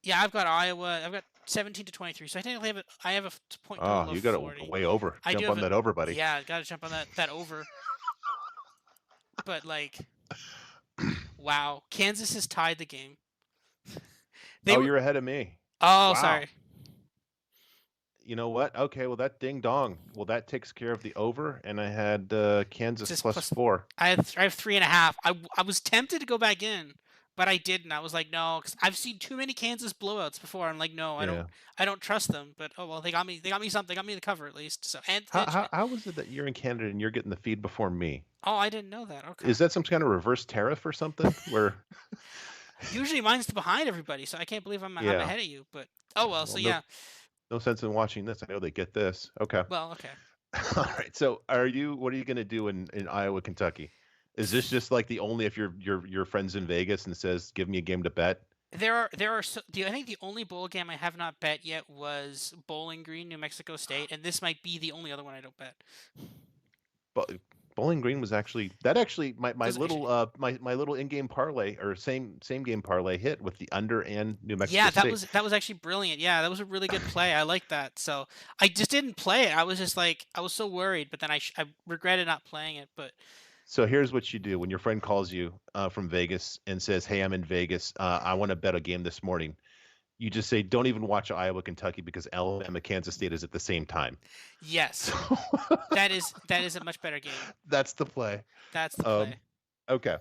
yeah, I've got Iowa. I've got 17 to 23. So I technically have I have a point Oh, total of you got it 40. way over. I do Jump have on it. that over, buddy. Yeah, got to jump on that over. But like, wow, Kansas has tied the game. They Oh, were. you're ahead of me. Oh, Wow. sorry. You know what? Okay, well that ding dong. Well, that takes care of the over, and I had Kansas Just plus plus. 4. I have 3.5. I was tempted to go back in, but I didn't. I was like, no, because I've seen too many Kansas blowouts before. I'm like, no, Yeah. I don't trust them. But oh well, they got me. They got me something. They got me the cover at least. So and How is it that you're in Canada and you're getting the feed before me? oh, I didn't know that. Okay. Is that some kind of reverse tariff or something? Where Usually mine's behind everybody, so I can't believe I'm yeah. ahead of you. But oh well, so Well, yeah. no sense in watching this. I know they get this. Okay. Well, okay. All right. So, what are you going to do in Iowa, Kentucky? Is this just like the only if your friends in Vegas and says, "Give me a game to bet"? There are I think the only bowl game I have not bet yet was Bowling Green, New Mexico State, and this might be the only other one I don't bet. But Bowling Green was actually my Was little actually my little in-game parlay or same game parlay hit with the under and New Mexico yeah, State. that was actually brilliant. Yeah, that was a really good play. I like that. So I just didn't play it. I was just like I was so worried, but then I regretted not playing it. But So here's what you do when your friend calls you from Vegas and says, "Hey, I'm in Vegas. I want to bet a game this morning." You just say, "Don't even watch Iowa, Kentucky because Alabama, Kansas State is at the same time." Yes, So that is a much better game. that's the play. That's the Um, play. okay.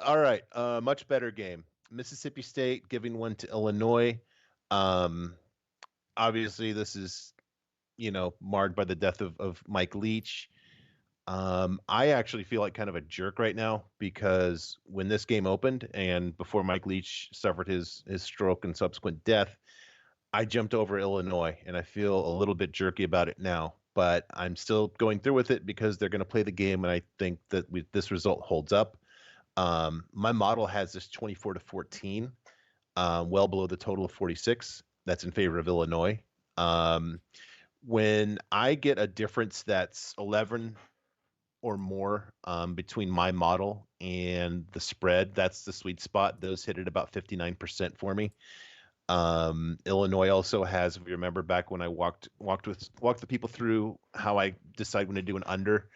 All right. Much better game. Mississippi State giving one to Illinois. Um, Obviously, this is, marred by the death of Mike Leach. I actually feel like kind of a jerk right now because when this game opened and before Mike Leach suffered his stroke and subsequent death, I jumped over Illinois, and I feel a little bit jerky about it now. But I'm still going through with it because they're going to play the game, and I think that this result holds up. My model has this 24-14, well below the total of 46. That's in favor of Illinois. Um, when I get a difference that's 11 or more between my model and the spread, that's the sweet spot. Those hit at about 59% for me. Illinois also has, if you remember back when I walked the people through how I decide when to do an under,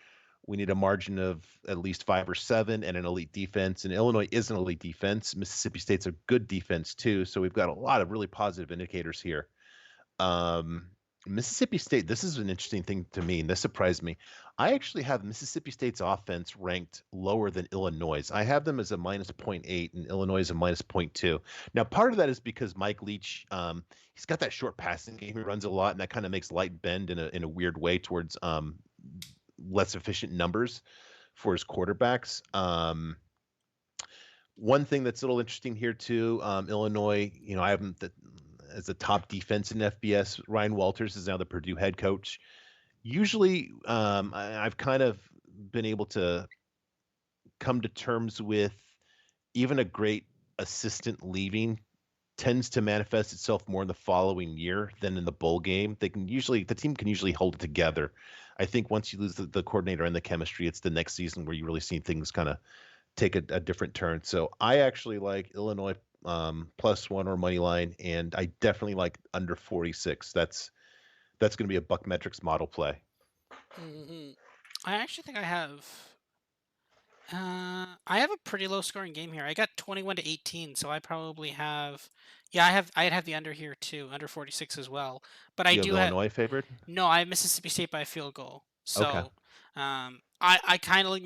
we need a margin of at least 5 or 7 and an elite defense. And Illinois is an elite defense. Mississippi State's a good defense too. So we've got a lot of really positive indicators here. Um, Mississippi State, this is an interesting thing to me, and this surprised me. I actually have Mississippi State's offense ranked lower than Illinois'. I have them as a minus zero point 0.8 and Illinois as a minus zero point 0.2. Now, part of that is because Mike Leach, he's got that short passing game. He runs a lot, and that kind of makes light bend in a weird way towards less efficient numbers for his quarterbacks. One thing that's a little interesting here too, Illinois, I have them as a top defense in FBS. Ryan Walters is now the Purdue head coach. Usually, I've kind of been able to come to terms with even a great assistant leaving tends to manifest itself more in the following year than in the bowl game. The team can usually hold it together. I think once you lose the coordinator and the chemistry, it's the next season where you really see things kind of take a different turn. So I actually like Illinois +1 or money line, and I definitely like under 46. That's going to be a Buck Metrics model play. Hmm. I actually think I have a pretty low scoring game here. I got 21-18, so I probably have. Yeah, I'd have the under here too, under 46 as well. But I You have do have. Illinois favored? No, I have Mississippi State by a field goal. Okay. So, I kind of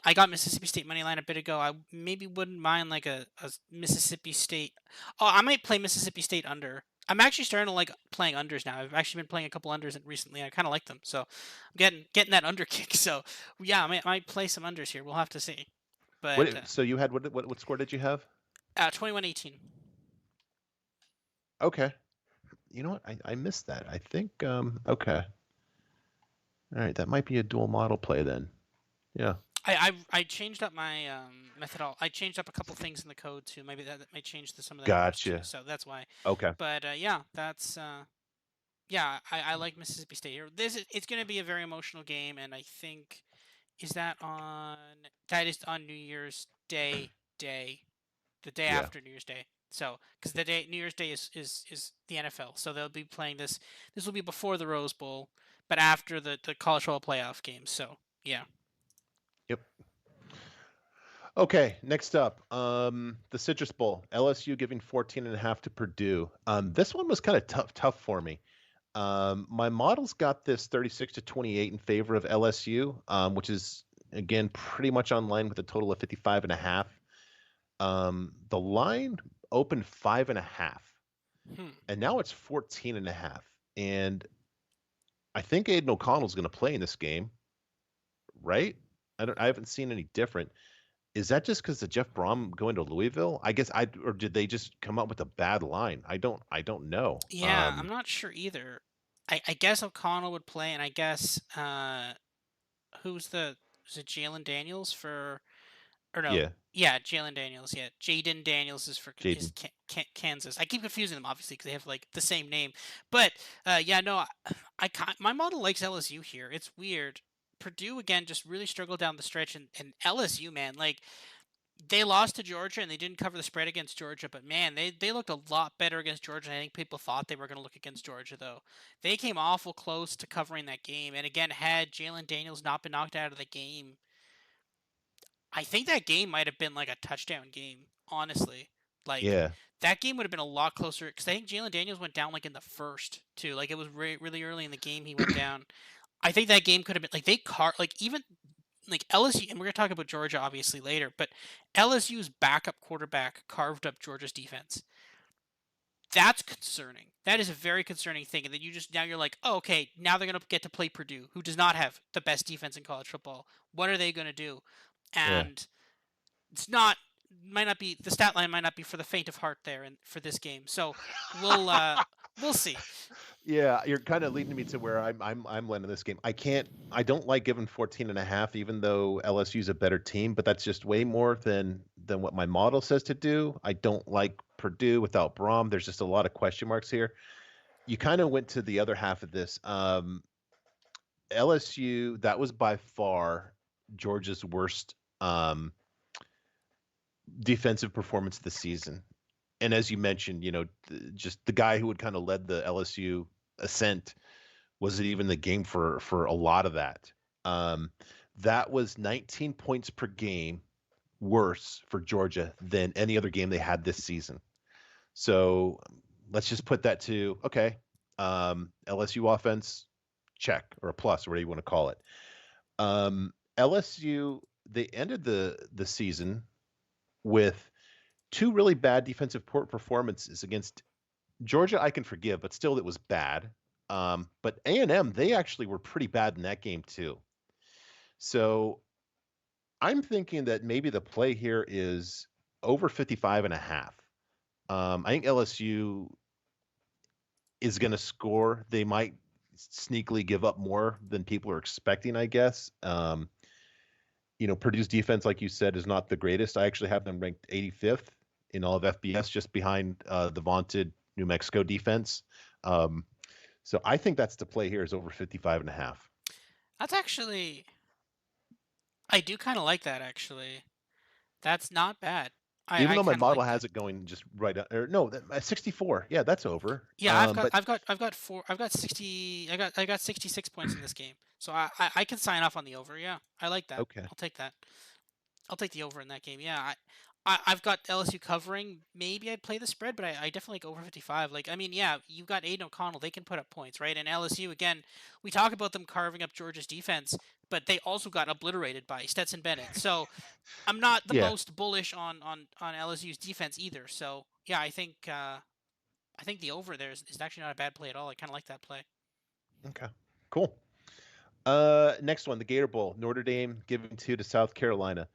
I got Mississippi State money line a bit ago. I maybe wouldn't mind like a Mississippi State. Oh, I might play Mississippi State under. I'm actually starting to like playing unders now. I've actually been playing a couple unders recently. And I kind of like them, so I'm getting that under kick. So yeah, I might play some unders here. We'll have to see. But So you had what score did you have? 21-18. Okay. You know what? I missed that. I think okay. All right, that might be a dual model play then. Yeah. I changed up my I changed up a couple things in the code too. Maybe that might change some of the numbers too. Gotcha. So that's why. Okay. But yeah, that's yeah. I like Mississippi State here. It's going to be a very emotional game, and I think that is on New Year's Day, the day Yeah. after New Year's Day. So because the day New Year's Day is the NFL, so they'll be playing this. This will be before the Rose Bowl, but after the college football playoff games. So yeah. Yep. Okay, next up, the Citrus Bowl. LSU giving 14.5 to Purdue. This one was kind of tough for me. My model's got this 36-28 in favor of LSU, which is again pretty much on line with a total of 55.5. The line opened 5.5, Hmm. and now it's 14.5. And I think Aiden O'Connell's going to play in this game, right? I haven't seen any different. Is that just because of Jeff Brom going to Louisville? I guess or did they just come up with a bad line? I don't know. Yeah, I'm not sure either. I guess O'Connell would play, and I guess who's the was it Jalen Daniels for or no? Yeah, Yeah, Jalen Daniels. Yeah, Jaden Daniels is for Jaden. Kansas. I keep confusing them obviously because they have like the same name. But yeah, no, my model likes LSU here. It's weird. Purdue again just really struggled down the stretch, and LSU man like they lost to Georgia and they didn't cover the spread against Georgia, but man, they looked a lot better against Georgia. I think people thought they were going to look against Georgia though. They came awful close to covering that game, and again, had Jalen Daniels not been knocked out of the game, I think that game might have been like a touchdown game. Honestly, Like Yeah. that game would have been a lot closer because I think Jalen Daniels went down like in the first too. Like it was really early in the game he went down. I think that game could have been like like even like LSU, and we're gonna talk about Georgia obviously later, but LSU's backup quarterback carved up Georgia's defense. That's concerning. That is a very concerning thing. And then now you're like, oh, okay, now they're gonna get to play Purdue, who does not have the best defense in college football. What are they gonna do? Yeah. And it's not might not be the stat line might not be for the faint of heart there and for this game. So we'll uh we'll see. Yeah, you're kind of leading me to where I'm landing this game. I don't like giving 14 and a half, even though LSU's a better team, but that's just way more than what my model says to do. I don't like Purdue without Brom. There's just a lot of question marks here. You kind of went to the other half of this. LSU, that was by far Georgia's worst defensive performance this season. And as you mentioned, just the guy who had kind of led the LSU ascent wasn't even the game for a lot of that. Um, that was 19 points per game worse for Georgia than any other game they had this season. So let's just put that to okay. LSU offense check or a plus, or whatever you want to call it. LSU, they ended the season with two really bad defensive performances against Georgia. I can forgive, but still, it was bad. But A&M, they actually were pretty bad in that game too. So I'm thinking that maybe the play here is over 55 and a half. I think LSU is going to score. They might sneakily give up more than people are expecting, I guess. Purdue's defense, like you said, is not the greatest. I actually have them ranked 85th in all of FBS, just behind the vaunted New Mexico defense. So I think that's the play here is over 55 and a half. That's actually I do kind of like that actually. That's not bad. Even I though my kind of model like that. has it going just right or no, 64. Yeah, that's over. Yeah, But I've got 60 I got 66 points in this game. So I can sign off on the over. Yeah. I like that. okay. I'll take that. I'll take the over in that game. Yeah, I've got LSU covering. Maybe I'd play the spread, but I definitely like over 55. Like, I mean, yeah, you've got Aiden O'Connell. They can put up points, right? And LSU, again, we talk about them carving up Georgia's defense, but they also got obliterated by Stetson Bennett. So I'm not the Yeah. most bullish on LSU's defense either. So yeah, I think the over there is actually not a bad play at all. I kind of like that play. Okay. Cool. Next one, the Gator Bowl, Notre Dame giving two to South Carolina.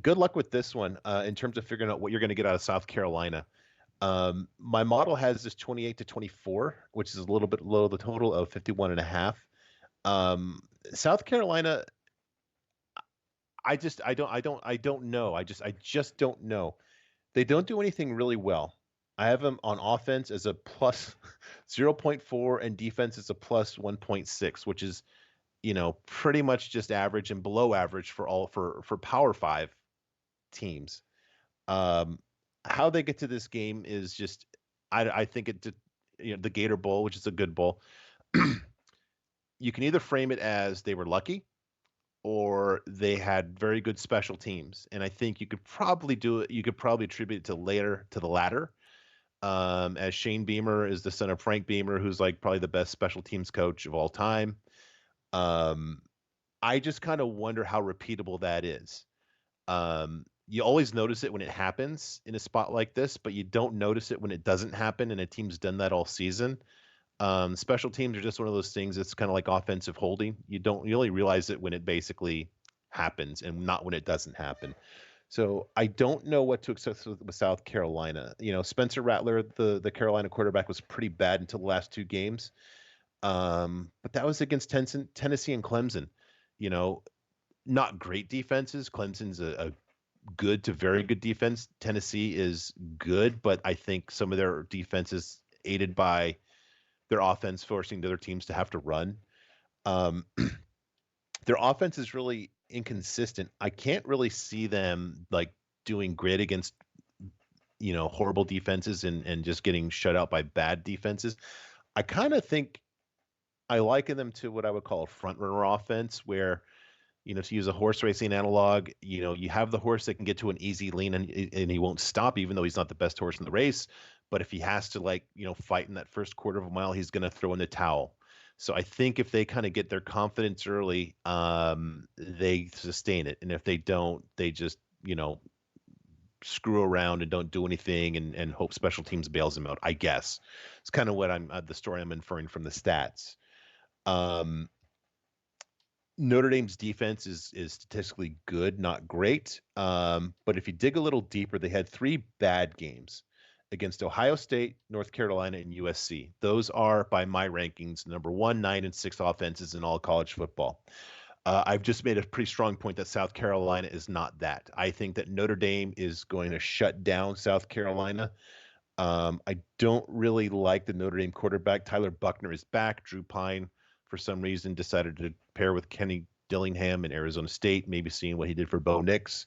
Good luck with this one in terms of figuring out what you're going to get out of South Carolina. My model has this 28 to 24, which is a little bit below the total of 51 and a half. South Carolina, I don't know. I just don't know. They don't do anything really well. I have them on offense as a plus 0.4 and defense as a plus 1.6, which is, pretty much just average and below average for Power 5 teams. Um, how they get to this game is just, I think the Gator Bowl, which is a good bowl. You can either frame it as they were lucky or they had very good special teams, and I think you could probably do it. You could probably attribute it to the latter. As Shane Beamer is the son of Frank Beamer, who's like probably the best special teams coach of all time. Um, I just kind of wonder how repeatable that is. You always notice it when it happens in a spot like this, but you don't notice it when it doesn't happen, and a team's done that all season. Special teams are just one of those things. It's kind of like offensive holding. You only realize it when it basically happens and not when it doesn't happen. So I don't know what to expect with South Carolina. Spencer Rattler, the Carolina quarterback, was pretty bad until the last two games. But that was against Tennessee and Clemson. You know, Not great defenses. Clemson's a good to very good defense. Tennessee is good, but I think some of their defense is aided by their offense forcing the other teams to have to run. Um, their offense is really inconsistent. I can't really see them like doing great against horrible defenses and just getting shut out by bad defenses. I kind of think I liken them to what I would call a front runner offense, where To use a horse racing analog, you have the horse that can get to an easy lean and he won't stop, even though he's not the best horse in the race. But if he has to, like, fight in that first quarter of a mile, he's going to throw in the towel. So I think if they kind of get their confidence early, they sustain it. And if they don't, they just, screw around and don't do anything and hope special teams bails them out, I guess. It's kind of what the story I'm inferring from the stats. Um, Notre Dame's defense is statistically good, not great. But if you dig a little deeper, they had 3 bad games against Ohio State, North Carolina, and USC. Those are, by my rankings, number 1, 9, and 6 offenses in all college football. I've just made a pretty strong point that South Carolina is not that. I think that Notre Dame is going to shut down South Carolina. I don't really like the Notre Dame quarterback. Tyler Buckner is back. Drew Pine, for some reason, decided to pair with Kenny Dillingham in Arizona State, maybe seeing what he did for Bo Nix.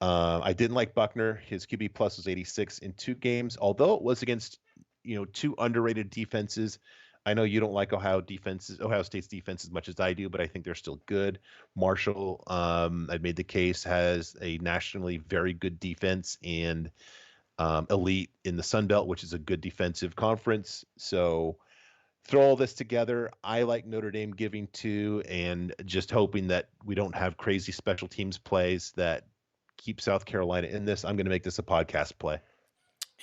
I didn't like Buckner. His QB plus was 86 in 2 games, although it was against 2 underrated defenses. I know you don't like Ohio State's defense as much as I do, but I think they're still good. Marshall, I've made the case, has a nationally very good defense and elite in the Sun Belt, which is a good defensive conference. So throw all this together. I like Notre Dame giving 2 and just hoping that we don't have crazy special teams plays that keep South Carolina in this. I'm going to make this a podcast play.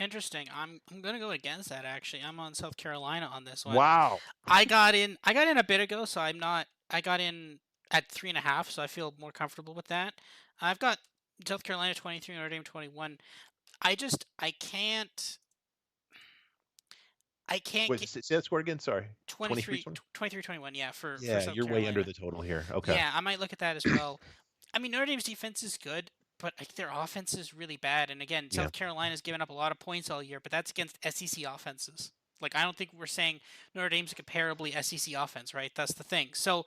Interesting. I'm gonna go against that actually. I'm on South Carolina on this one. Wow. I got in a bit ago, so I'm not. I got in at 3.5, so I feel more comfortable with that. I've got South Carolina 23, Notre Dame 21. I can't Wait, get say that score again. Sorry. 23 23, 20? 23, 21. Yeah, for Yeah, South you're way under Carolina. the total here. Okay. Yeah, I might look at that as well. I mean, Notre Dame's defense is good, but like their offense is really bad. And again, Yeah. South Carolina's given up a lot of points all year, but that's against SEC offenses. Like I don't think we're saying Notre Dame's a comparably SEC offense, right? That's the thing. So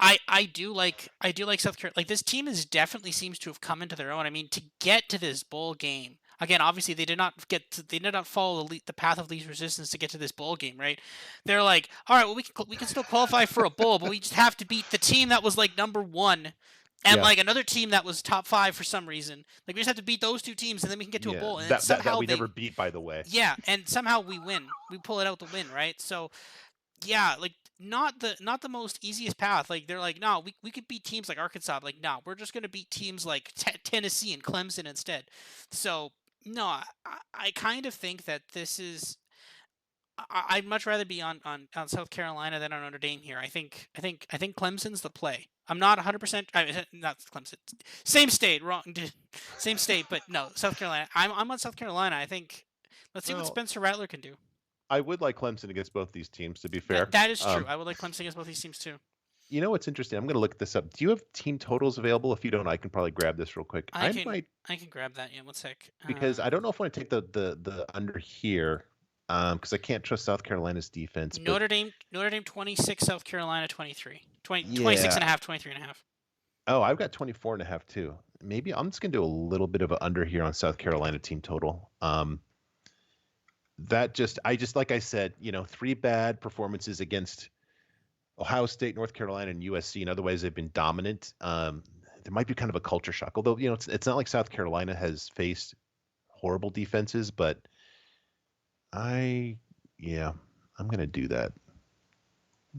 I do like South Carolina. Like this team is definitely seems to have come into their own. I mean, to get to this bowl game again, obviously they did not follow the path of least resistance to get to this bowl game, right? They're like, all right, well we can still qualify for a bowl, but we just have to beat the team that was like number 1. And Yeah. like another team that was top 5 for some reason, like we just have to beat those 2 teams, and then we can get to a Yeah. bowl. And then That somehow we never they, beat, by the way. yeah, and somehow we win. We pull it out the win, right? So yeah, like not the most easiest path. Like they're like, no, we could beat teams like Arkansas. Like, no, we're just gonna beat teams like Tennessee and Clemson instead. So no, I kind of think that this is. I'd much rather be on South Carolina than on Notre Dame here. I think Clemson's the play. I'm not 100%. Not Clemson. Same state, wrong. Same state, but no, South Carolina. I'm on South Carolina. I think. Let's see what Well, Spencer Rattler can do. I would like Clemson against both these teams, to be That fair. that is true. I would like Clemson against both these teams too. You know what's interesting? I'm going to look this up. Do you have team totals available? If you don't, I can probably grab this real quick. I I can might, I can grab that. Yeah, one sec. because I don't know if I want to take the under here, because I can't trust South Carolina's defense. But Notre Dame 26, South Carolina 23. 26 yeah. and a half, 23 and a half. Oh, I've got 24.5 too. Maybe I'm just going to do a little bit of an under here on South Carolina team total. I just, like I said, 3 bad performances against Ohio State, North Carolina, and USC, and otherwise they've been dominant. There might be kind of a culture shock, although it's not like South Carolina has faced horrible defenses, but yeah, I'm gonna do that.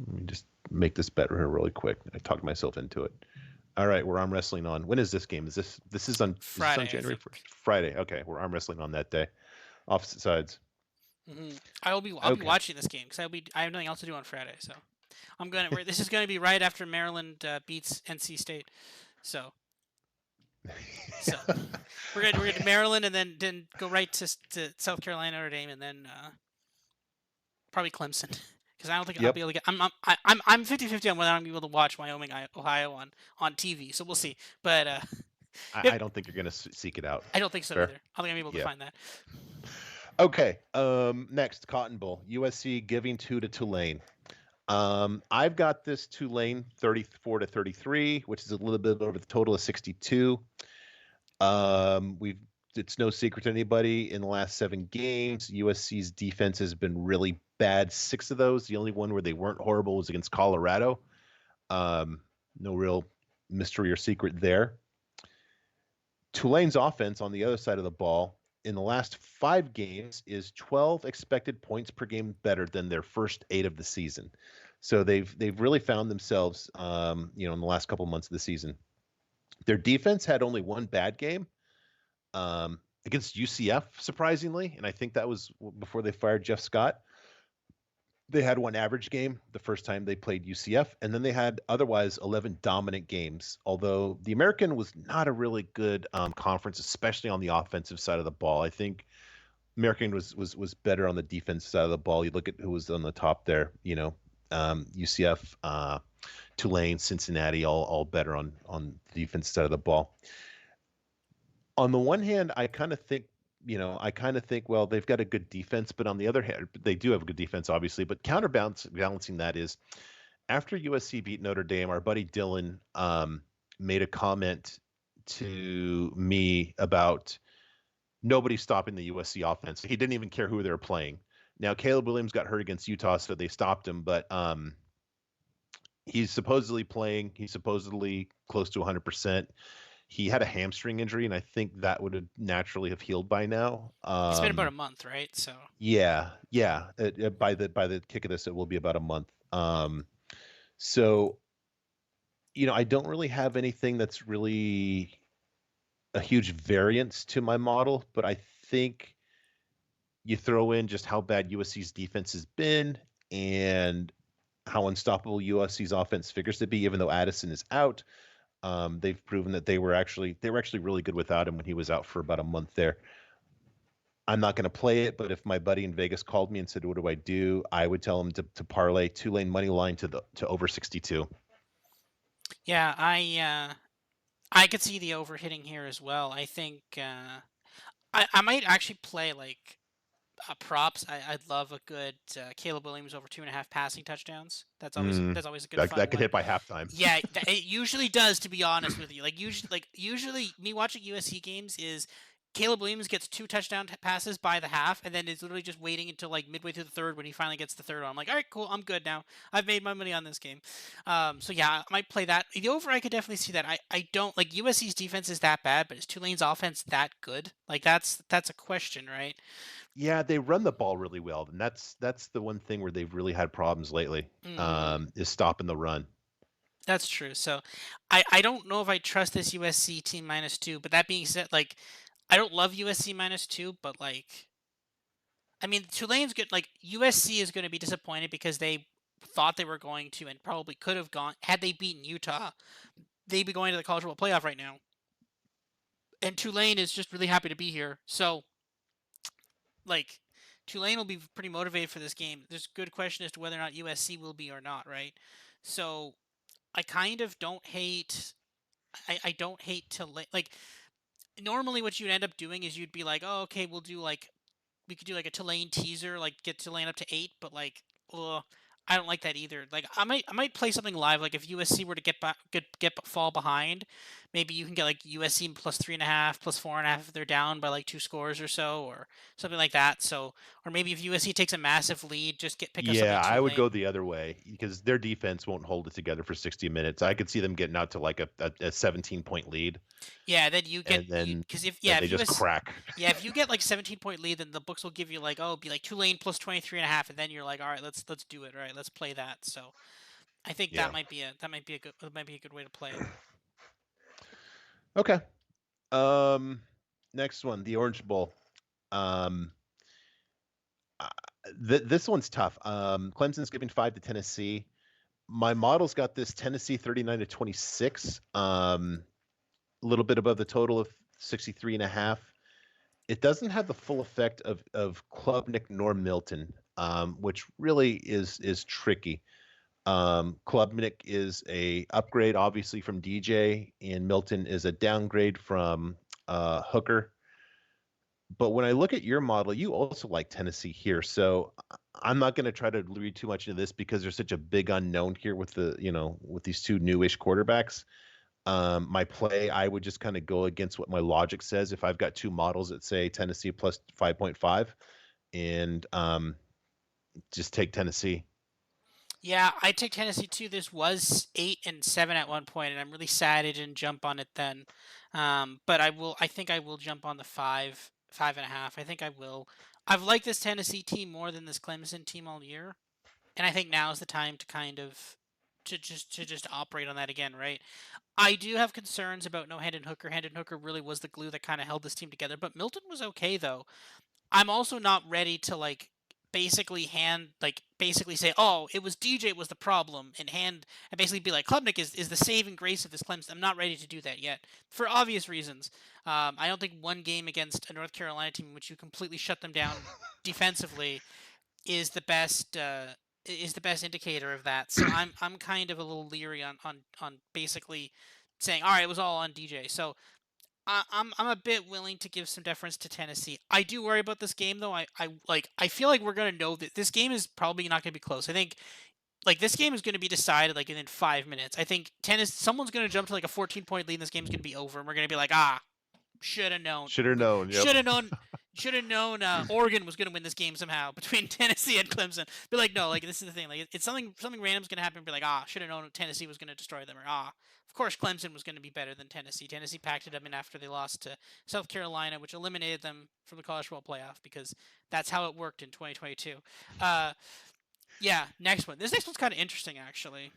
Let me just make this bet here really quick. I talked myself into it. All right, we're arm wrestling on. When is this game? Is this on Friday, I January think. 1st? Friday. Okay, we're arm wrestling on that day. Opposite sides. I'll be Okay. watching this game because I have nothing else to do on Friday. So this is gonna be right after Maryland beats NC State. So so we're gonna do Maryland and then go right to South Carolina, Notre Dame, and then probably Clemson. Because I don't think I'll Yep. be able to get. I'm 50-50 on whether I'm gonna be able to watch Wyoming, Ohio on TV. So we'll see. But I if, don't think you're gonna seek it out. I don't think so Fair. either. I don't think I'm able to Yeah. find that. Okay. Next, Cotton Bowl. USC giving 2 to Tulane. I've got this Tulane 34-33, which is a little bit over the total of 62. It's no secret to anybody, in the last 7 games, USC's defense has been really bad. 6 of those, the only one where they weren't horrible was against Colorado. No real, mystery or secret there. Tulane's offense on the other side of the ball in the last 5 games is 12 expected points per game better than their first 8 of the season. So they've really found themselves, in the last couple months of the season. Their defense had only one bad game against UCF, surprisingly, and I think that was before they fired Jeff Scott. They had one average game the first time they played UCF, and then they had otherwise 11 dominant games. Although the American was not a really good conference, especially on the offensive side of the ball. I think American was better on the defensive side of the ball. You look at who was on the top there, UCF, Tulane, Cincinnati, all better on the defense side of the ball. On the one hand, I kind of think, well, they've got a good defense, but on the other hand, they do have a good defense, obviously. But balancing that is, after USC beat Notre Dame, our buddy Dylan made a comment to me about nobody stopping the USC offense. He didn't even care who they were playing. Now, Caleb Williams got hurt against Utah, so they stopped him, but he's supposedly playing. He's supposedly close to 100%. He had a hamstring injury, and I think that would have naturally have healed by now. It's been about a month, right? So Yeah. By the kick of this, it will be about a month. So I don't really have anything that's really a huge variance to my model, but I think you throw in just how bad USC's defense has been and how unstoppable USC's offense figures to be, even though Addison is out. They've proven that they were actually really good without him when he was out for about a month there. I'm not going to play it, but if my buddy in Vegas called me and said, "What do I do?" I would tell him to parlay Tulane money line to over 62. yeah, I could see the overhitting here as well. I think I might actually play like props. I'd love a good Caleb Williams over 2.5 passing touchdowns. Mm, That's always a good that fun could one. hit by halftime. Yeah, it usually does. To be honest with you, usually me watching USC games is Caleb Williams gets 2 touchdown passes by the half, and then is literally just waiting until like midway through the third when he finally gets the third one. I'm like, all right, cool, I'm good now. I've made my money on this game. So yeah, I might play that. The over, I could definitely see that. I don't like USC's defense is that bad, but is Tulane's offense that good? Like that's a question, right? Yeah, they run the ball really well, and that's the one thing where they've really had problems lately. Mm-hmm. Is stopping the run. That's true. So I don't know if I trust this USC team -2, but that being said, like I don't love USC -2, but like I mean Tulane's good. Like USC is going to be disappointed because they thought they were going to and probably could have gone had they beaten Utah, they'd be going to the college football playoff right now. And Tulane is just really happy to be here. So like Tulane will be pretty motivated for this game. There's a good question as to whether or not USC will be or not, right? So I kind of don't hate I don't hate to like normally what you'd end up doing is you'd be like, oh, okay, we could do like a Tulane teaser, like get Tulane up to 8, but like, I don't like that either. Like I might play something live, like if USC were to get fall behind, maybe you can get like USC plus 3.5, plus 4.5 if they're down by like 2 scores or so, or something like that. So, or maybe if USC takes a massive lead, just pick up something Yeah, I would Tulane. go the other way because their defense won't hold it together for 60 minutes. I could see them getting out to like a 17-point lead, Yeah, then you get and you then because they just crack. yeah, if you get like 17-point lead, then the books will give you like, oh, be like Tulane plus 23.5, and then you're like, all right, let's do it, all right, let's play that. So I think Yeah. that might be a good way to play it. Okay. Um, Next one, the Orange Bowl. Um, this one's tough. Clemson's giving 5 to Tennessee. My model's got this Tennessee 39-26. A little bit above the total of 63.5. It doesn't have the full effect of Klubnik nor Milton, which really is tricky. Klubnik is a upgrade, obviously, from DJ, and Milton is a downgrade from Hooker. But when I look at your model, you also like Tennessee here. So I'm not going to try to read too much into this because there's such a big unknown here with with these two newish quarterbacks. My play, I would just kind of go against what my logic says. If I've got two models that say Tennessee plus 5.5, and just take Tennessee. Yeah, I take Tennessee too. This was 8-7 at one point, and I'm really sad I didn't jump on it then. But I will. I think I will jump on the 5.5. I think I will. I've liked this Tennessee team more than this Clemson team all year, and I think now is the time to kind of to just operate on that again, right? I do have concerns about no Hendon Hooker. Hendon Hooker really was the glue that kind of held this team together, but Milton was okay though. I'm also not ready to basically say, oh, it was DJ was the problem, and basically be like Klubnik is the saving grace of this Clemson. I'm not ready to do that yet for obvious reasons. I don't think one game against a North Carolina team in which you completely shut them down defensively is the best indicator of that. So I'm kind of a little leery on basically saying, all right, it was all on DJ. So I'm a bit willing to give some deference to Tennessee. I do worry about this game though. I feel like we're gonna know that this game is probably not gonna be close. I think this game is gonna be decided like within 5 minutes. I think tennis someone's gonna jump to like a 14-point lead and this game's gonna be over and we're gonna be like, should have known. Should have known. Yep. Should have known. Should have known. Oregon was going to win this game somehow between Tennessee and Clemson. Be like, no, like this is the thing. Like it's something random's going to happen. Be like, should have known Tennessee was going to destroy them, or of course Clemson was going to be better than Tennessee. Tennessee packed it up in after they lost to South Carolina, which eliminated them from the college football playoff because that's how it worked in 2022. Uh, yeah, next one. This next one's kind of interesting actually.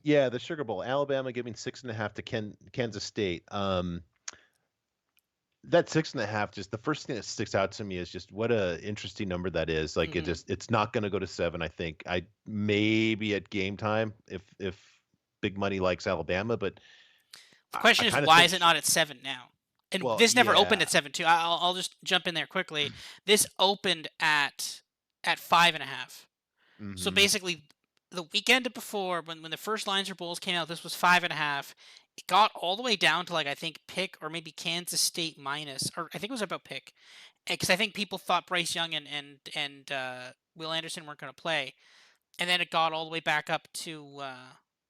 Yeah, the Sugar Bowl. Alabama giving 6.5 to Kansas State. That 6.5, just the first thing that sticks out to me is just what a interesting number that is. Like Hmm. it's not going to go to 7. I think I maybe at game time if big money likes Alabama, but The I question is, kind of why think is it not at 7 now? And well, this never opened yeah. at 7 too. I'll just jump in there quickly. This opened at 5.5. So Hmm. basically, the weekend before, when the first lines or bowls came out, this was 5.5. It got all the way down to like I think pick or maybe Kansas State minus, or I think it was about pick, because I think people thought Bryce Young and Will Anderson weren't going to play, and then it got all the way back up to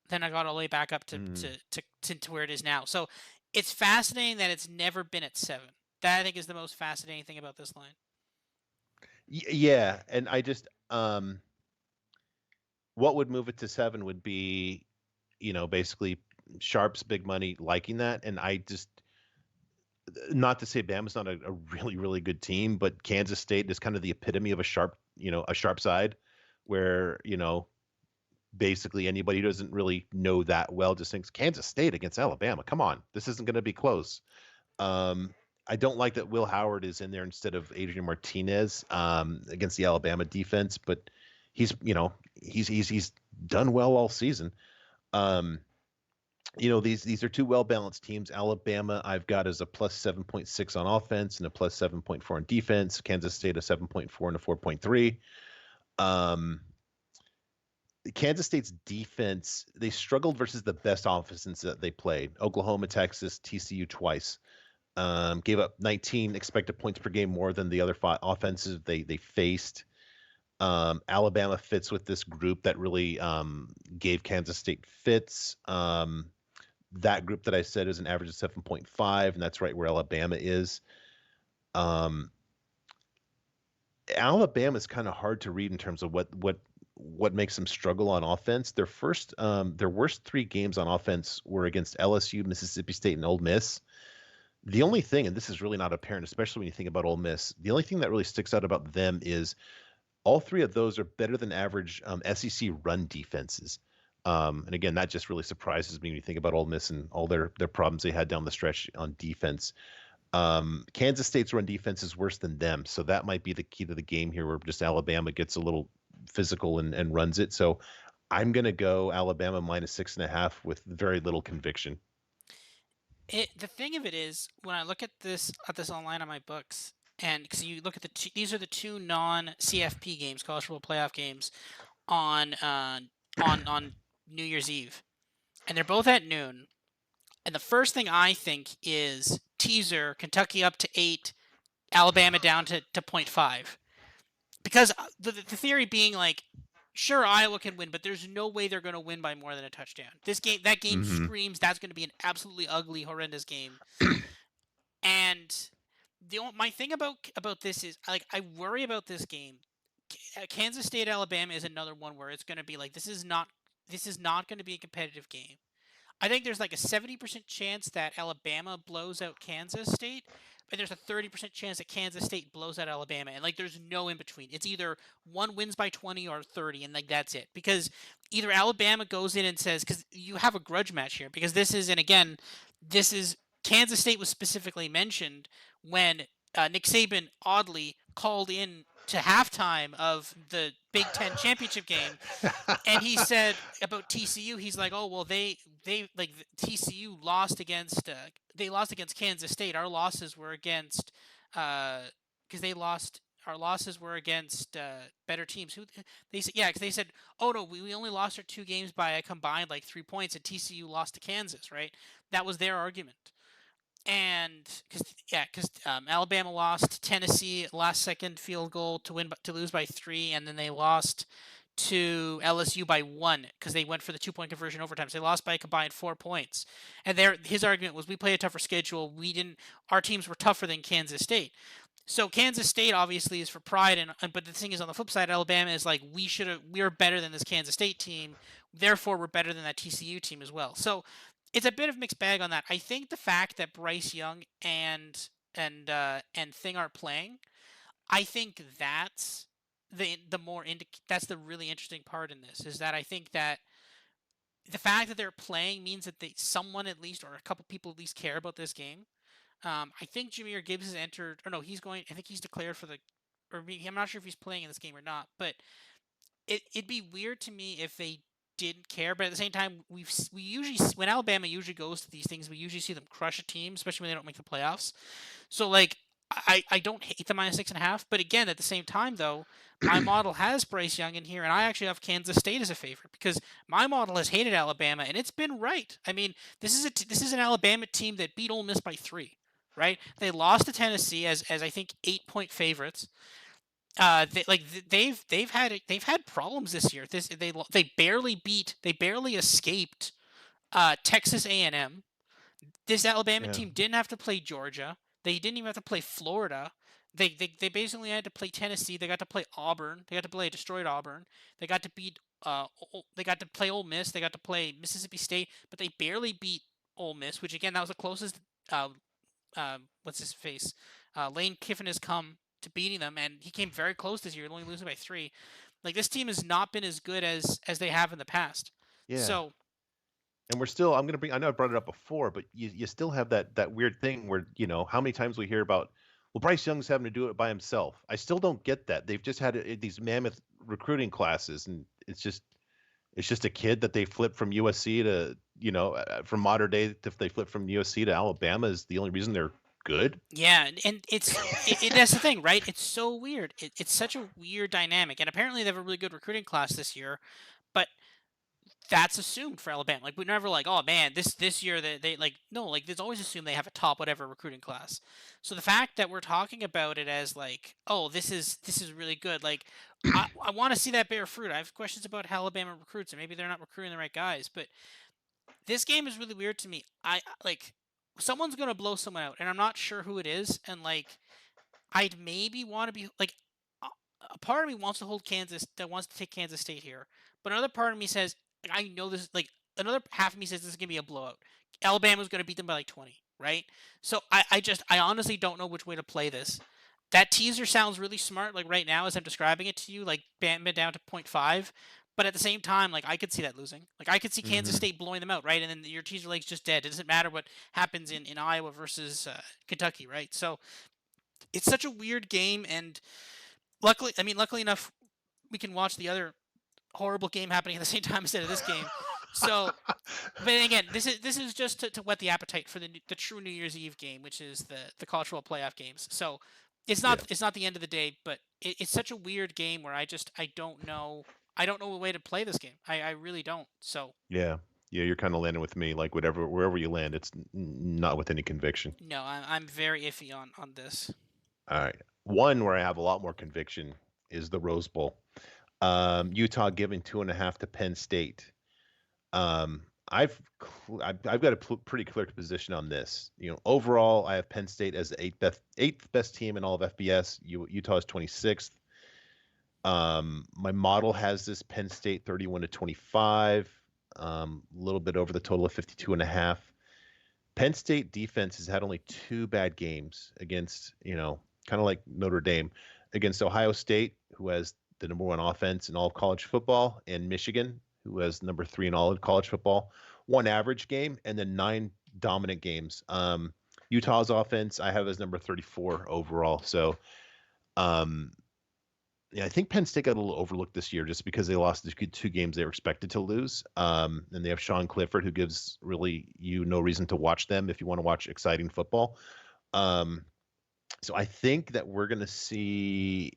then I got all the way back up Mm. to where it is now. So it's fascinating that it's never been at 7. That I think is the most fascinating thing about this line. Yeah, and I just what would move it to 7 would be, basically Sharp's big money liking that, and I just not to say Bama's not a really really good team, but Kansas State is kind of the epitome of a sharp side, where basically anybody who doesn't really know that well just thinks Kansas State against Alabama. Come on, this isn't going to be close. Um, I don't like that Will Howard is in there instead of Adrian Martinez against the Alabama defense, but he's done well all season. Um, these are two well balanced teams. Alabama, I've got as a plus 7.6 on offense and a plus 7.4 on defense. Kansas State a 7.4 and a 4.3. Um, Kansas State's defense, they struggled versus the best offenses that they played. Oklahoma, Texas, TCU twice. Gave up 19 expected points per game more than the other five offenses they faced. Alabama fits with this group that really gave Kansas State fits. That group that I said is an average of 7.5, and that's right where Alabama is. Um, Alabama is kind of hard to read in terms of what makes them struggle on offense. Their worst 3 games on offense were against LSU, Mississippi State, and Ole Miss. The only thing, and this is really not apparent, especially when you think about Ole Miss, the only thing that really sticks out about them is all 3 of those are better than average SEC run defenses. And again, that just really surprises me when you think about Ole Miss and all their problems they had down the stretch on defense. Kansas State's run defense is worse than them, so that might be the key to the game here, where just Alabama gets a little physical and runs it. So I'm going to go Alabama minus 6.5 with very little conviction. The thing of it is, when I look at this online on my books, and because you look at these are the two non CFP games, college football playoff games, on on New Year's Eve, and they're both at noon. And the first thing I think is teaser Kentucky up to 8, Alabama down to point 0.5, because the theory being like, sure, Iowa can win, but there's no way they're going to win by more than a touchdown. That game Hmm. screams that's going to be an absolutely ugly, horrendous game. And my thing about this is, like, I worry about this game Kansas State Alabama is another one where it's going to be like this is not going to be a competitive game. I think there's like a 70% chance that Alabama blows out Kansas State, but there's a 30% chance that Kansas State blows out Alabama. And like there's no in between. It's either one wins by 20 or 30, and like that's it. Because either Alabama goes in and says, because you have a grudge match here, because this is, and again, this is Kansas State was specifically mentioned when Nick Saban oddly called in to halftime of the Big Ten championship game, and he said about TCU, he's like, oh well, they like TCU lost against they lost against Kansas State. Our losses were against because they lost. Our losses were against better teams. Who they said? Yeah, because they said, oh no, we only lost our 2 games by a combined like 3 points, and TCU lost to Kansas. Right? That was their argument. And because Alabama lost to Tennessee last second field goal to lose by 3, and then they lost to LSU by 1 because they went for the 2 point conversion overtime. So they lost by a combined 4 points. And his argument was we play a tougher schedule. We didn't. Our teams were tougher than Kansas State. So Kansas State obviously is for pride, and but the thing is on the flip side, Alabama is like we're better than this Kansas State team, therefore we're better than that TCU team as well. So it's a bit of mixed bag on that. I think the fact that Bryce Young and Thing are playing, I think that's the really interesting part in this is that I think that the fact that they're playing means that someone at least or a couple people at least care about this game. I think Jameer Gibbs has entered, or no, he's going. I think he's declared for the, or I'm not sure if he's playing in this game or not. But it'd be weird to me if they didn't care. But at the same time, we usually when Alabama usually goes to these things, we usually see them crush a team, especially when they don't make the playoffs. So like I don't hate the -6.5, but again at the same time though, my model has Bryce Young in here, and I actually have Kansas State as a favorite because my model has hated Alabama, and it's been right. I mean, this is an Alabama team that beat Ole Miss by 3, right? They lost to Tennessee as I think 8 point favorites. They've had problems this year. They barely escaped Texas A&M. This Alabama Yeah. team didn't have to play Georgia. They didn't even have to play Florida. They basically had to play Tennessee. They got to play Auburn. They got to play destroyed Auburn. They got to beat. They got to play Ole Miss. They got to play Mississippi State, but they barely beat Ole Miss, which again that was the closest. What's his face? Lane Kiffin has come to beating them, and he came very close this year, only losing by 3. Like this team has not been as good as they have in the past. Yeah. So And we're still I'm gonna bring I know I brought it up before, but you still have that weird thing where, how many times we hear about, well, Bryce Young's having to do it by himself. I still don't get that. They've just had these mammoth recruiting classes, and it's just a kid that they flip from USC to, from modern day, if they flip from USC to Alabama is the only reason they're good. yeah, and that's the thing, right? It's so weird. It's such a weird dynamic, and apparently they have a really good recruiting class this year, but that's assumed for Alabama. Like we never like, oh man, this year they like no, like there's always assumed they have a top whatever recruiting class. So the fact that we're talking about it as like, oh, this is really good. Like I want to see that bear fruit. I have questions about how Alabama recruits, and maybe they're not recruiting the right guys. But this game is really weird to me. I like someone's gonna blow someone out, and I'm not sure who it is. And like I'd maybe want to be like a part of me wants to hold Kansas that wants to take Kansas State here, but another part of me says I know this like another half of me says this is gonna be a blowout. Alabama's gonna beat them by like 20, right? So I honestly don't know which way to play this. That teaser sounds really smart, like right now as I'm describing it to you, like Bama down to point 0.5. But at the same time, like I could see that losing. Like I could see Kansas Hmm. State blowing them out, right? And then your teaser leg's just dead. It doesn't matter what happens in Iowa versus Kentucky, right? So it's such a weird game, and luckily enough, we can watch the other horrible game happening at the same time instead of this game. So, but again, this is just to whet the appetite for the true New Year's Eve game, which is the college football playoff games. So, Yeah. it's not the end of the day, but it's such a weird game where I don't know a way to play this game. I really don't. So Yeah. Yeah, you're kind of landing with me, like wherever you land, it's not with any conviction. no, I'm very iffy on this. All right. One where I have a lot more conviction is the Rose Bowl. Utah giving 2.5 to Penn State. I've got a pretty clear position on this. Overall, I have Penn State as the eighth best team in all of FBS. Utah is 26th. My model has this Penn State 31-25, a little bit over the total of 52.5. Penn State defense has had only two bad games against, kind of like Notre Dame, against Ohio State, who has the number one offense in all of college football, and Michigan, who has number three in all of college football. One average game, and then nine dominant games. Utah's offense I have as number 34 overall. So, um, yeah, I think Penn State got a little overlooked this year just because they lost the two games they were expected to lose. And they have Sean Clifford, who gives really you no reason to watch them if you want to watch exciting football. Um, so I think that we're going to see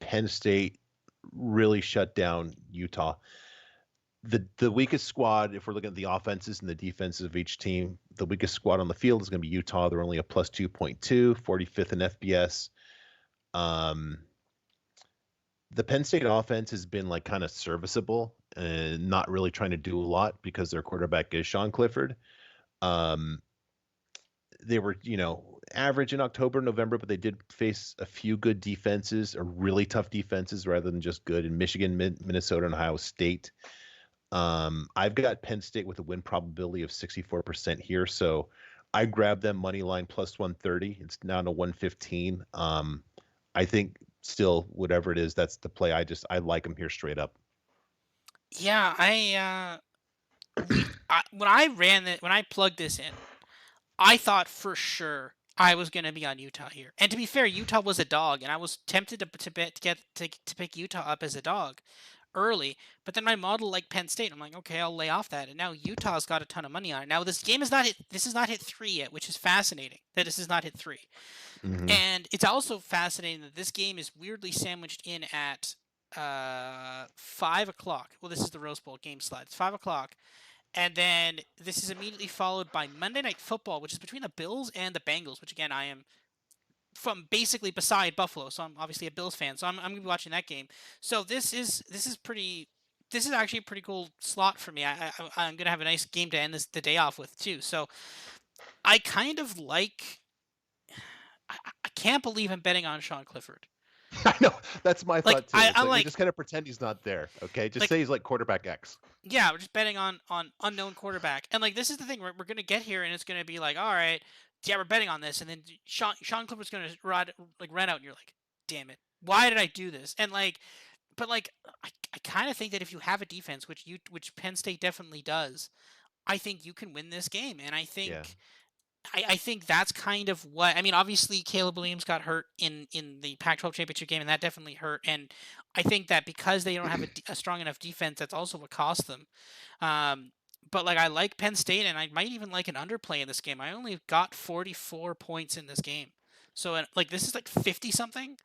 Penn State really shut down Utah. The weakest squad, if we're looking at the offenses and the defenses of each team, the weakest squad on the field is going to be Utah. They're only a plus 2.2, 45th in FBS. Um, the Penn State offense has been like kind of serviceable and not really trying to do a lot because their quarterback is Sean Clifford. Um, they were, average in October, November, but they did face a few good defenses or really tough defenses rather than just good in Michigan, Minnesota, and Ohio State. I've got Penn State with a win probability of 64% here. So I grabbed them money line plus 130. It's now to 115. I think still whatever it is, that's the play. I like them here straight up. Yeah, when I when I plugged this in, I thought for sure I was going to be on Utah here. And to be fair, Utah was a dog, and I was tempted to pick Utah up as a dog early. But then my model like Penn State, I'm like, okay, I'll lay off that. And now Utah's got a ton of money on it. Now this game is not hit. This is not hit 3 yet, which is fascinating that this is not hit 3. Mm-hmm. And it's also fascinating that this game is weirdly sandwiched in at 5 o'clock. Well, this is the Rose Bowl game slot. It's 5 o'clock. And then this is immediately followed by Monday Night Football, which is between the Bills and the Bengals, which again, I am from basically beside Buffalo, so I'm obviously a Bills fan, so I'm gonna be watching that game. So this is actually a pretty cool slot for me. I'm gonna have a nice game to end the day off with too. So I kind of like. I can't believe I'm betting on Sean Clifford. I know that's my Like thought too. I'm So you like just kind of pretend he's not there. Okay, just like say he's like quarterback X. yeah, we're just betting on unknown quarterback. And like this is the thing, we're gonna get here and it's gonna be like, all right, yeah, we're betting on this, and then Sean Clifford's gonna run out, and you're like, damn it, why did I do this? And like, but like, I kind of think that if you have a defense, which Penn State definitely does, I think you can win this game, and Yeah, I think that's kind of what I mean. Obviously, Caleb Williams got hurt in the Pac-12 championship game, and that definitely hurt. And I think that because they don't have a strong enough defense, that's also what cost them. Um, but like I like Penn State, and I might even like an underplay in this game. I only got 44 points in this game, so like this is like 50 something.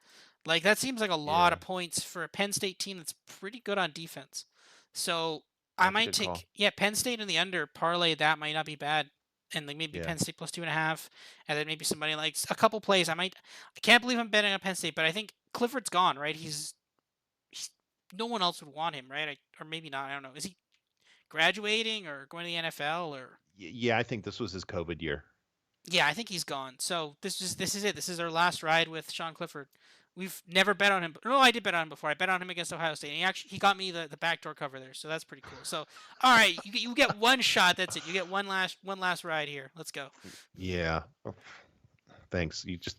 Like that seems like a lot yeah, of points for a Penn State team that's pretty good on defense. So I that's a might good call. take Penn State in the under parlay. That might not be bad, and like maybe Yeah, Penn State plus 2.5, and then maybe somebody likes a couple plays. I might. I can't believe I'm betting on Penn State, but I think Clifford's gone. Right? He's no one else would want him, right? Or maybe not. I don't know. Is he graduating or going to the NFL or? yeah. I think this was his COVID year. Yeah, I think he's gone. So this is it. This is our last ride with Sean Clifford. We've never bet on him. No, I did bet on him before. I bet on him against Ohio State. And he got me the backdoor cover there. So that's pretty cool. So all right, you get one shot. That's it. You get one last ride here. Let's go. Yeah. Oh, thanks. You just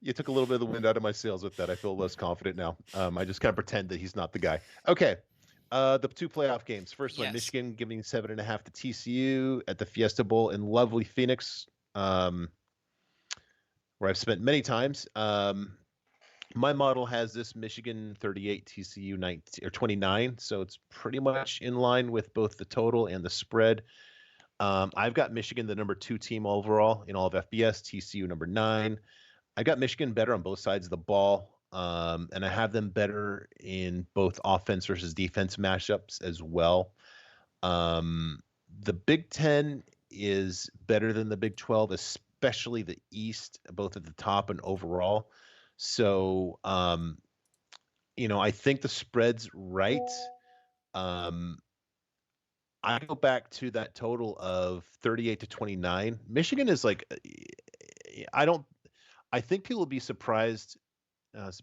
you took a little bit of the wind out of my sails with that. I feel less confident now. I just kind of pretend that he's not the guy. Okay. The two playoff games. First one, Yes. Michigan giving 7.5 to TCU at the Fiesta Bowl in lovely Phoenix, where I've spent many times. My model has this Michigan 38, TCU 19 or 29, so it's pretty much in line with both the total and the spread. I've got Michigan, the number 2 team overall in all of FBS, TCU number 9. I got Michigan better on both sides of the ball, and I have them better in both offense versus defense matchups as well. The Big Ten is better than the Big 12, especially the East, both at the top and overall. So, I think the spread's right. Um, I go back to that total of 38 to 29. Michigan is like, I don't, I think people will be surprised.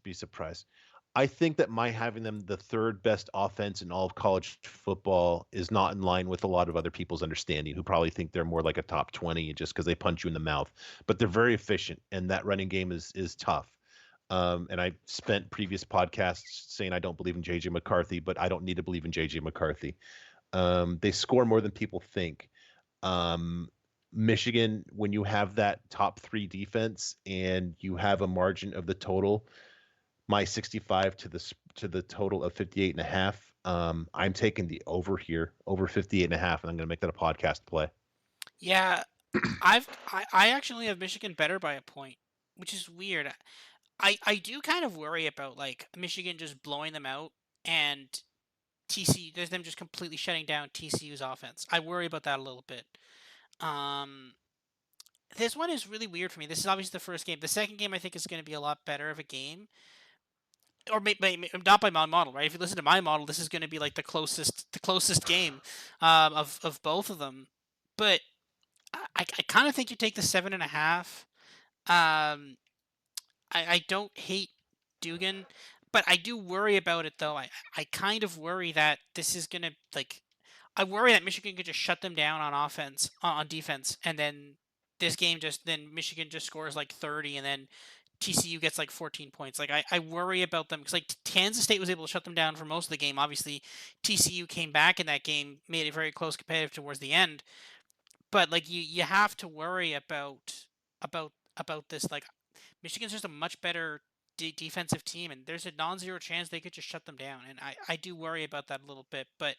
Be surprised. I think that my having them the 3rd best offense in all of college football is not in line with a lot of other people's understanding who probably think they're more like a top 20 just because they punch you in the mouth. But they're very efficient, and that running game is tough. And I spent previous podcasts saying I don't believe in JJ McCarthy, but I don't need to believe in JJ McCarthy. They score more than people think. Um, Michigan, when you have that top 3 defense and you have a margin of the total, my 65 to the total of 58 and a half. I'm taking the over here, over 58 and a half, and I'm going to make that a podcast play. Yeah, I actually have Michigan better by a point, which is weird. I do kind of worry about like Michigan just blowing them out and TCU there's them just completely shutting down TCU's offense. I worry about that a little bit. Um this one is really weird for me. This is obviously the first game. The second game I think is going to be a lot better of a game. Or not by my model, right? If you listen to my model, this is going to be like the closest game of both of them. But I kind of think you take the 7.5. Um, I don't hate Dugan, but I do worry about it though. I kind of worry that this is gonna like I worry that Michigan could just shut them down on offense on defense, and then this game just then Michigan just scores like 30, and then TCU gets like 14 points. Like I worry about them because like Kansas State was able to shut them down for most of the game. Obviously, TCU came back in that game, made it very close, competitive towards the end. But like you have to worry about this. Like Michigan's just a much better defensive team, and there's a non-zero chance they could just shut them down. And I do worry about that a little bit. But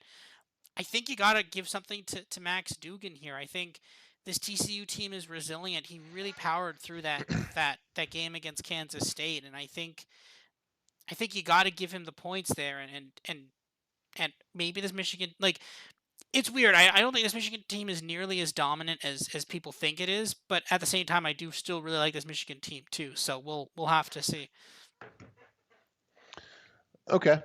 I think you got to give something to Max Dugan here. I think this TCU team is resilient. He really powered through that game against Kansas State, and I think you got to give him the points there. And maybe this Michigan like it's weird. I don't think this Michigan team is nearly as dominant as people think it is, but at the same time, I do still really like this Michigan team too. So we'll have to see. Okay.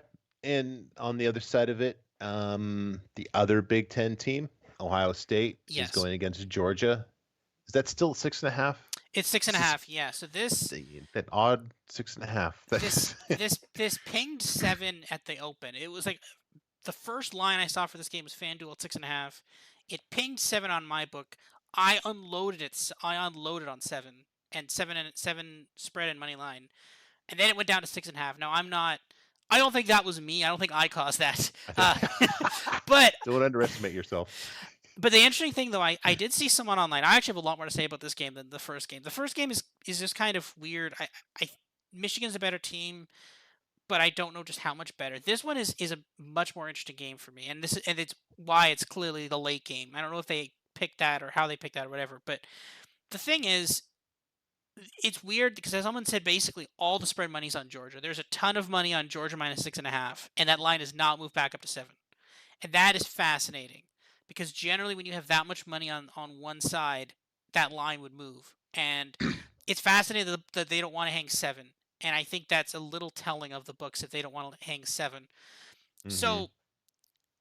And on the other side of it, the other Big Ten team, Ohio State, is Yes, going against Georgia. Is that still 6.5? it's six and This a is half. Yeah. So this that odd 6.5. this this pinged 7 at the open. It was like the first line I saw for this game was FanDuel at 6.5. It pinged 7 on my book. I unloaded it. I unloaded on 7 and 7 spread and money line, and then it went down to 6.5. Now I'm not. I don't think that was me. I don't think I caused that. I think But don't underestimate yourself. but the interesting thing though, I did see someone online. I actually have a lot more to say about this game than the first game. The first game is just kind of weird. I Michigan's a better team, but I don't know just how much better. This one is a much more interesting game for me, and it's why it's clearly the late game. I don't know if they picked that or how they picked that or whatever, but the thing is, it's weird because as someone said, basically all the spread money's on Georgia. There's a ton of money on Georgia minus 6.5, and that line has not moved back up to 7. And that is fascinating because generally when you have that much money on one side, that line would move. And it's fascinating that they don't want to hang 7. And I think that's a little telling of the books if they don't want to hang 7. Hmm. So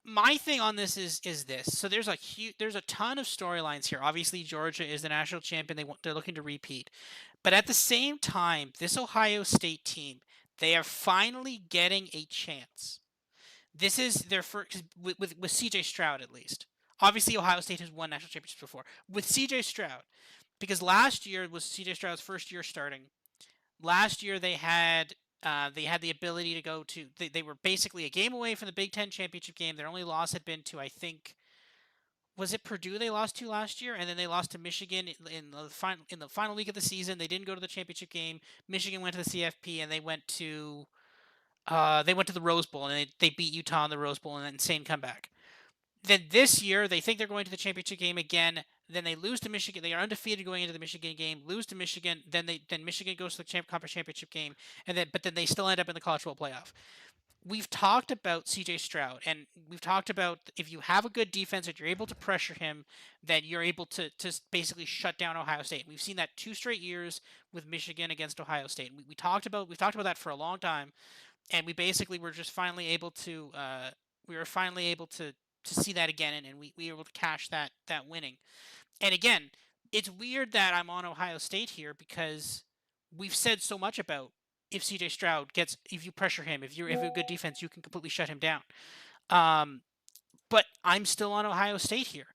my thing on this is this. So there's a ton of storylines here. Obviously Georgia is the national champion. They're looking to repeat. But at the same time, this Ohio State team, they are finally getting a chance. This is their first with CJ Stroud at least. Obviously, Ohio State has won national championships before with CJ Stroud, because last year was CJ Stroud's first year starting. Last year they had the ability to go to they were basically a game away from the Big Ten championship game. Their only loss had been to I think was it Purdue they lost to last year, and then they lost to Michigan in the final week of the season. They didn't go to the championship game. Michigan went to the CFP and they went to the Rose Bowl and they beat Utah in the Rose Bowl in an insane comeback. Then this year they think they're going to the championship game again. Then they lose to Michigan. They are undefeated going into the Michigan game. Lose to Michigan. Then Michigan goes to the conference championship game, and then they still end up in the college football playoff. We've talked about CJ Stroud, and we've talked about if you have a good defense and you're able to pressure him, then you're able to basically shut down Ohio State. We've seen that 2 straight years with Michigan against Ohio State. We've talked about that for a long time, and we basically were just finally able to to see that again, and we were able to cash that winning. And again, it's weird that I'm on Ohio State here because we've said so much about if CJ Stroud gets, if you pressure him, if you have a good defense, you can completely shut him down. Um, but I'm still on Ohio State here.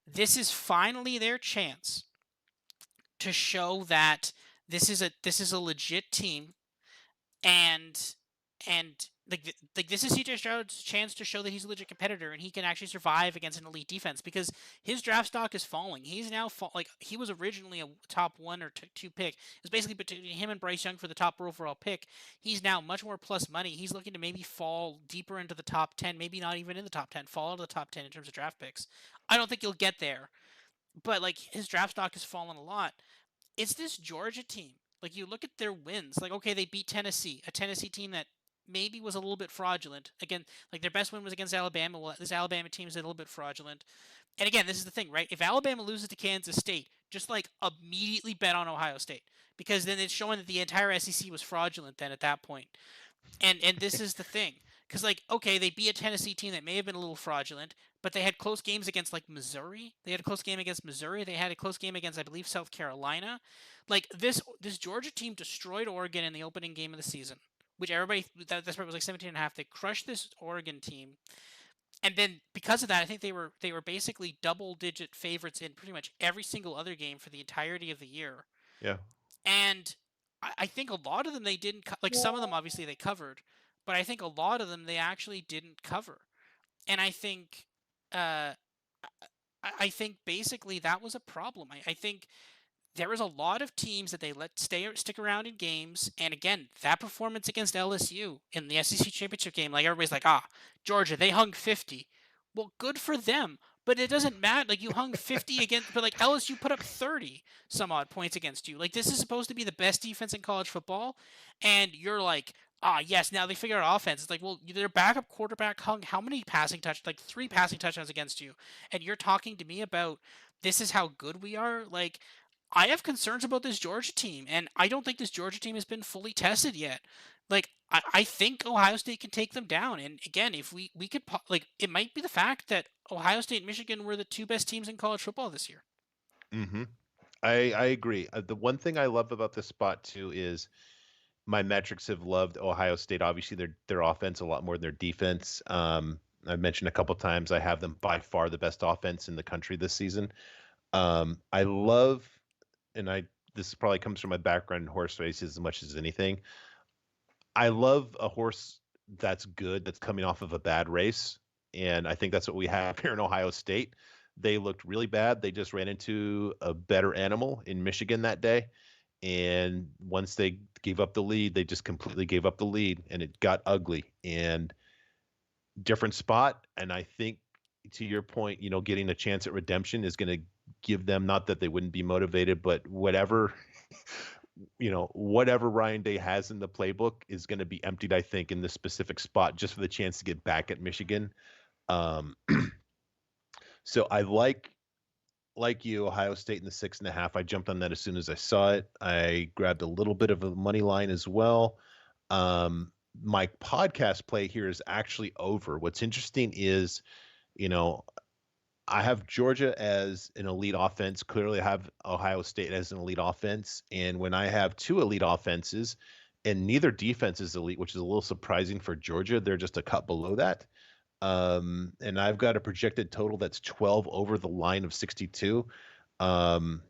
This is finally their chance to show that this is a legit team, and like this is CJ Stroud's chance to show that he's a legit competitor and he can actually survive against an elite defense, because his draft stock is falling. He's now like he was originally a top one or two pick. It was basically between him and Bryce Young for the top overall pick. He's now much more plus money. He's looking to maybe fall deeper into the top 10, maybe not even in the top 10, fall into the top 10 in terms of draft picks. I don't think he'll get there, but like his draft stock has fallen a lot. It's this Georgia team. Like you look at their wins, like okay, they beat Tennessee, a Tennessee team that maybe was a little bit fraudulent. Again, like their best win was against Alabama. Well, this Alabama team is a little bit fraudulent. And again, this is the thing, right? If Alabama loses to Kansas State, just like immediately bet on Ohio State, because then it's showing that the entire SEC was fraudulent then at that point. And this is the thing, because like okay, they beat a Tennessee team that may have been a little fraudulent, but they had close games against like Missouri. They had a close game against Missouri. They had a close game against, I believe, South Carolina. Like this Georgia team destroyed Oregon in the opening game of the season, which everybody that's right was like 17 and a half. They crushed this Oregon team, and then because of that, I think they were basically double digit favorites in pretty much every single other game for the entirety of the year. Yeah. And I think a lot of them they didn't like. Some of them obviously they covered, but I think a lot of them they actually didn't cover. And I think, uh, I think basically that was a problem. I think there was a lot of teams that they let stick around in games, and again, that performance against LSU in the SEC championship game, like everybody's like, Georgia, they hung 50. Well, good for them, but it doesn't matter. Like you hung 50 against, but like LSU put up 30 some odd points against you. Like this is supposed to be the best defense in college football, and you're like, yes, now they figure out offense. It's like, well, their backup quarterback hung how many passing like 3 passing touchdowns against you, and you're talking to me about this is how good we are. Like I have concerns about this Georgia team, and I don't think this Georgia team has been fully tested yet. Like, I think Ohio State can take them down. And again, if we could, like, it might be the fact that Ohio State and Michigan were the two best teams in college football this year. Hmm. I agree. The one thing I love about this spot too is my metrics have loved Ohio State. Obviously, their offense a lot more than their defense. I've mentioned a couple times I have them by far the best offense in the country this season. I love, and this probably comes from my background in horse races as much as anything. I love a horse that's good, that's coming off of a bad race. And I think that's what we have here in Ohio State. They looked really bad. They just ran into a better animal in Michigan that day. And once they gave up the lead, they just completely gave up the lead and it got ugly and different spot. And I think to your point, getting a chance at redemption is going to give them, not that they wouldn't be motivated, but whatever Ryan Day has in the playbook is going to be emptied, I think, in this specific spot just for the chance to get back at Michigan. Um, so I like you, Ohio State in the 6.5. I jumped on that as soon as I saw it. I grabbed a little bit of a money line as well. My podcast play here is actually over. What's interesting is, you know, I have Georgia as an elite offense. Clearly, I have Ohio State as an elite offense. And when I have two elite offenses and neither defense is elite, which is a little surprising for Georgia, they're just a cut below that. And I've got a projected total that's 12 over the line of 62. Um,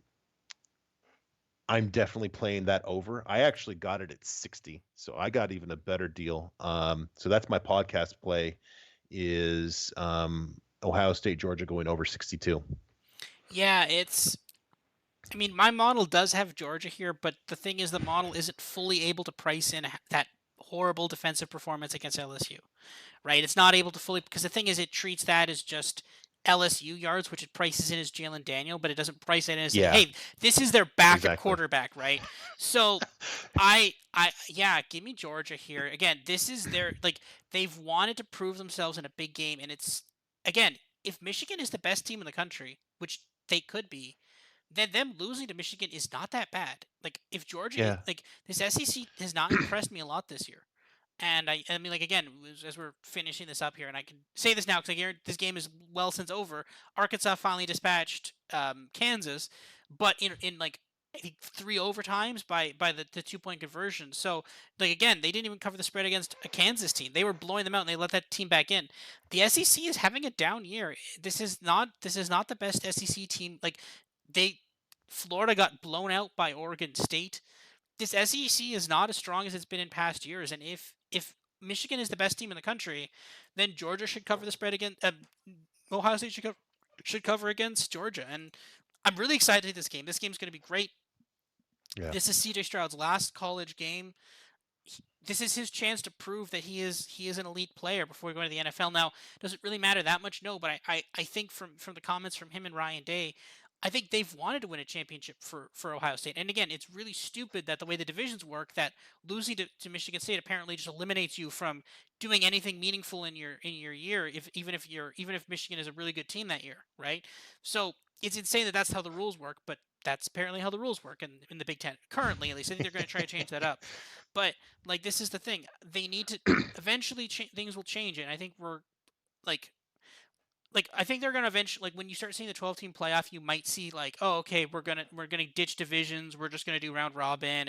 I'm definitely playing that over. I actually got it at 60, so I got even a better deal. So that's my podcast play is Ohio State, Georgia going over 62. Yeah, I mean, my model does have Georgia here, but the thing is, the model isn't fully able to price in that horrible defensive performance against LSU. Right? It's not able to fully, because the thing is, it treats that as just LSU yards, which it prices in as Jalen Daniel, but it doesn't price it in as say, Yeah, hey, this is their backup exactly. quarterback, right? So yeah, give me Georgia here. Again, this is their like they've wanted to prove themselves in a big game, and it's again, if Michigan is the best team in the country, which they could be, then them losing to Michigan is not that bad. Like if Georgia, Yeah. like this SEC has not impressed me a lot this year. And I mean, like again, as we're finishing this up here, and I can say this now because this game is well since over. Arkansas finally dispatched Kansas, but in like I think 3 overtimes by the 2 point conversion. So like again, they didn't even cover the spread against a Kansas team. They were blowing them out and they let that team back in. The SEC is having a down year. This is not the best SEC team. Like they Florida got blown out by Oregon State. This SEC is not as strong as it's been in past years. And if Michigan is the best team in the country, then Georgia should cover the spread against Ohio State should cover against Georgia. And I'm really excited this game. This game's going to be great. Yeah. This is CJ Stroud's last college game. This is his chance to prove that he is an elite player before going to the NFL. Now, does it really matter that much? No, but I think from the comments from him and Ryan Day, I think they've wanted to win a championship for Ohio State. And again, it's really stupid that the way the divisions work, that losing to Michigan State apparently just eliminates you from doing anything meaningful in your year, if even if Michigan is a really good team that year, right? So it's insane that that's how the rules work, but that's apparently how the rules work in the Big Ten currently. At least I think they're going to try to change that up. But like this is the thing, they need to eventually things will change, and I think we're like I think they're gonna eventually, like when you start seeing the 12-team playoff, you might see like, oh, okay, we're gonna ditch divisions, we're just gonna do round robin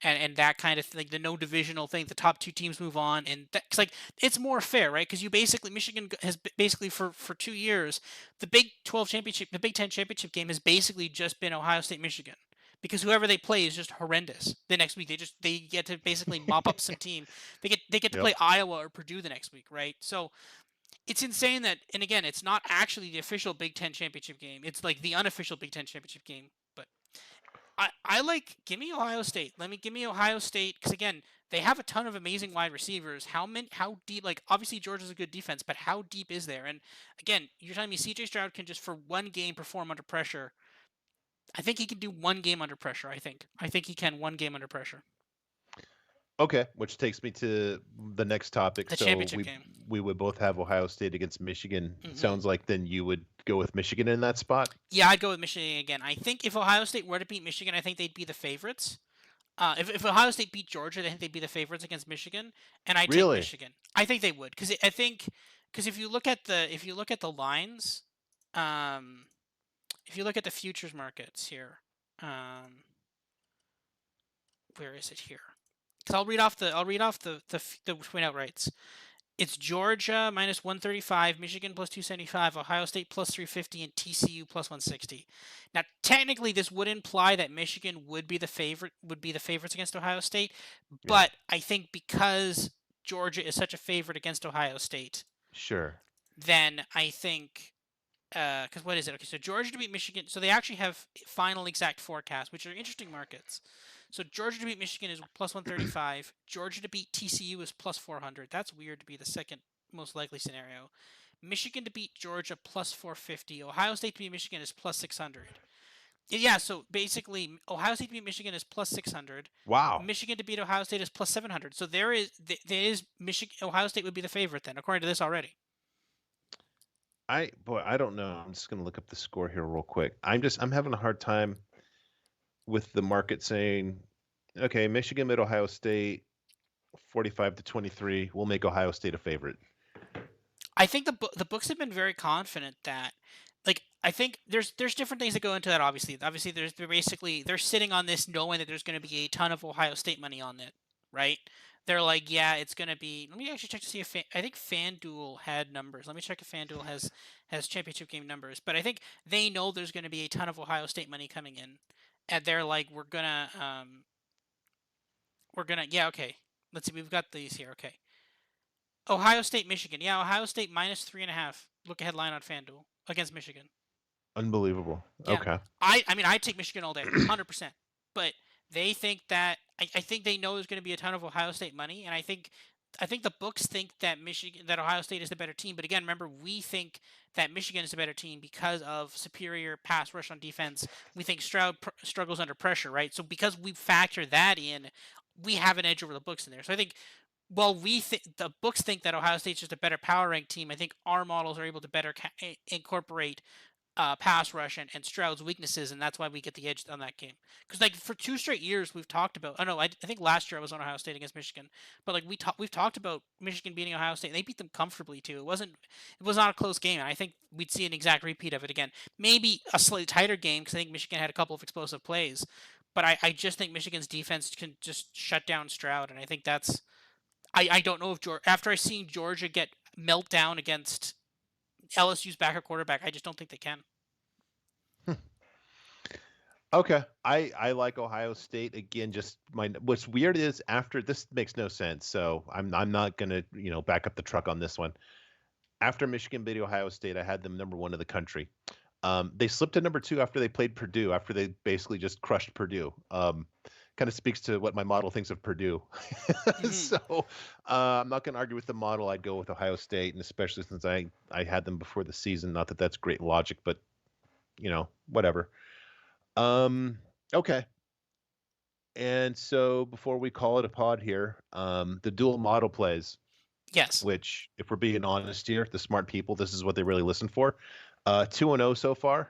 and that kind of thing, like the no divisional thing. The top two teams move on, and that's like it's more fair, right? Because you basically Michigan has basically for 2 years, the the Big Ten championship game has basically just been Ohio State Michigan. Because whoever they play is just horrendous. The next week they get to basically mop up some team. They get to Yep. play Iowa or Purdue the next week, right? So it's insane that, and again, it's not actually the official Big Ten championship game. It's like the unofficial Big Ten championship game. But I like, give me Ohio State. Give me Ohio State because again, they have a ton of amazing wide receivers. How deep? Like obviously Georgia's a good defense, but how deep is there? And again, you're telling me CJ Stroud can just for one game perform under pressure. I think he can do one game under pressure. I think he can one game under pressure. Okay, which takes me to the next topic. The So championship game. we would both have Ohio State against Michigan. hmm Sounds like then you would go with Michigan in that spot. Yeah, I'd go with Michigan again. I think if Ohio State were to beat Michigan, I think they'd be the favorites. If Ohio State beat Georgia, I think they'd be the favorites against Michigan, and I'd take Really? Michigan. I think they would because I think because if you look at the lines, um, if you look at the futures markets here, um, where is it here? Because I'll read off the twin outrights. It's Georgia minus 135, Michigan plus 275, Ohio State plus 350, and TCU plus 160. Now, technically, this would imply that Michigan would be the favorites against Ohio State, Yeah. but I think because Georgia is such a favorite against Ohio State, Sure. then I think because what is it? Okay, so Georgia to beat Michigan. So they actually have final exact forecasts, which are interesting markets. So Georgia to beat Michigan is plus 135. Georgia to beat TCU is plus 400. That's weird to be the second most likely scenario. Michigan to beat Georgia plus 450. Ohio State to beat Michigan is plus 600. Yeah, so basically Ohio State to beat Michigan is plus 600. Wow. Michigan to beat Ohio State is plus 700. So there is Michigan Ohio State would be the favorite then, according to this already. I don't know. I'm just gonna look up the score here real quick. I'm having a hard time with the market saying, okay, Michigan mid Ohio State 45-23. We'll make Ohio State a favorite. I think the books have been very confident that, like, I think there's different things that go into that. Obviously, they're sitting on this knowing that there's going to be a ton of Ohio State money on it, right? They're like, yeah, it's going to be. Let me actually check to see if I think FanDuel had numbers. Let me check if FanDuel has championship game numbers. But I think they know there's going to be a ton of Ohio State money coming in, and they're like, we're gonna yeah, okay. Let's see, we've got these here. Okay, Ohio State, Michigan. Yeah, Ohio State minus 3.5. Look ahead line on FanDuel against Michigan. Unbelievable. Yeah, Okay. I mean I'd take Michigan all day, 100%. But they think that I think they know there's going to be a ton of Ohio State money, and I think the books think that Ohio State is the better team. But again, remember we think that Michigan is the better team because of superior pass rush on defense. We think Stroud struggles under pressure, right? So because we factor that in, we have an edge over the books in there. So I think while the books think that Ohio State's just a better power ranked team, I think our models are able to better incorporate pass rush and Stroud's weaknesses, and that's why we get the edge on that game. Because like for 2 straight years, we've talked about. I know I think last year I was on Ohio State against Michigan, but like we've talked about Michigan beating Ohio State. And they beat them comfortably too. It was not a close game, and I think we'd see an exact repeat of it again. Maybe a slightly tighter game because I think Michigan had a couple of explosive plays, but I just think Michigan's defense can just shut down Stroud, and I think that's I don't know if after I seen Georgia get melt down against LSU's backup quarterback, I just don't think they can. Okay, I like Ohio State again. Just my what's weird is after this makes no sense. So I'm not gonna back up the truck on this one. After Michigan beat Ohio State, I had them number one in the country. They slipped to number two after they played Purdue. After they basically just crushed Purdue. Kind of speaks to what my model thinks of Purdue. Hmm. So I'm not going to argue with the model. I'd go with Ohio State, and especially since I had them before the season. Not that that's great logic, but whatever. Um, okay. And so before we call it a pod here, the dual model plays, Yes, which if we're being honest here, the smart people, this is what they really listen for. 2-0 so far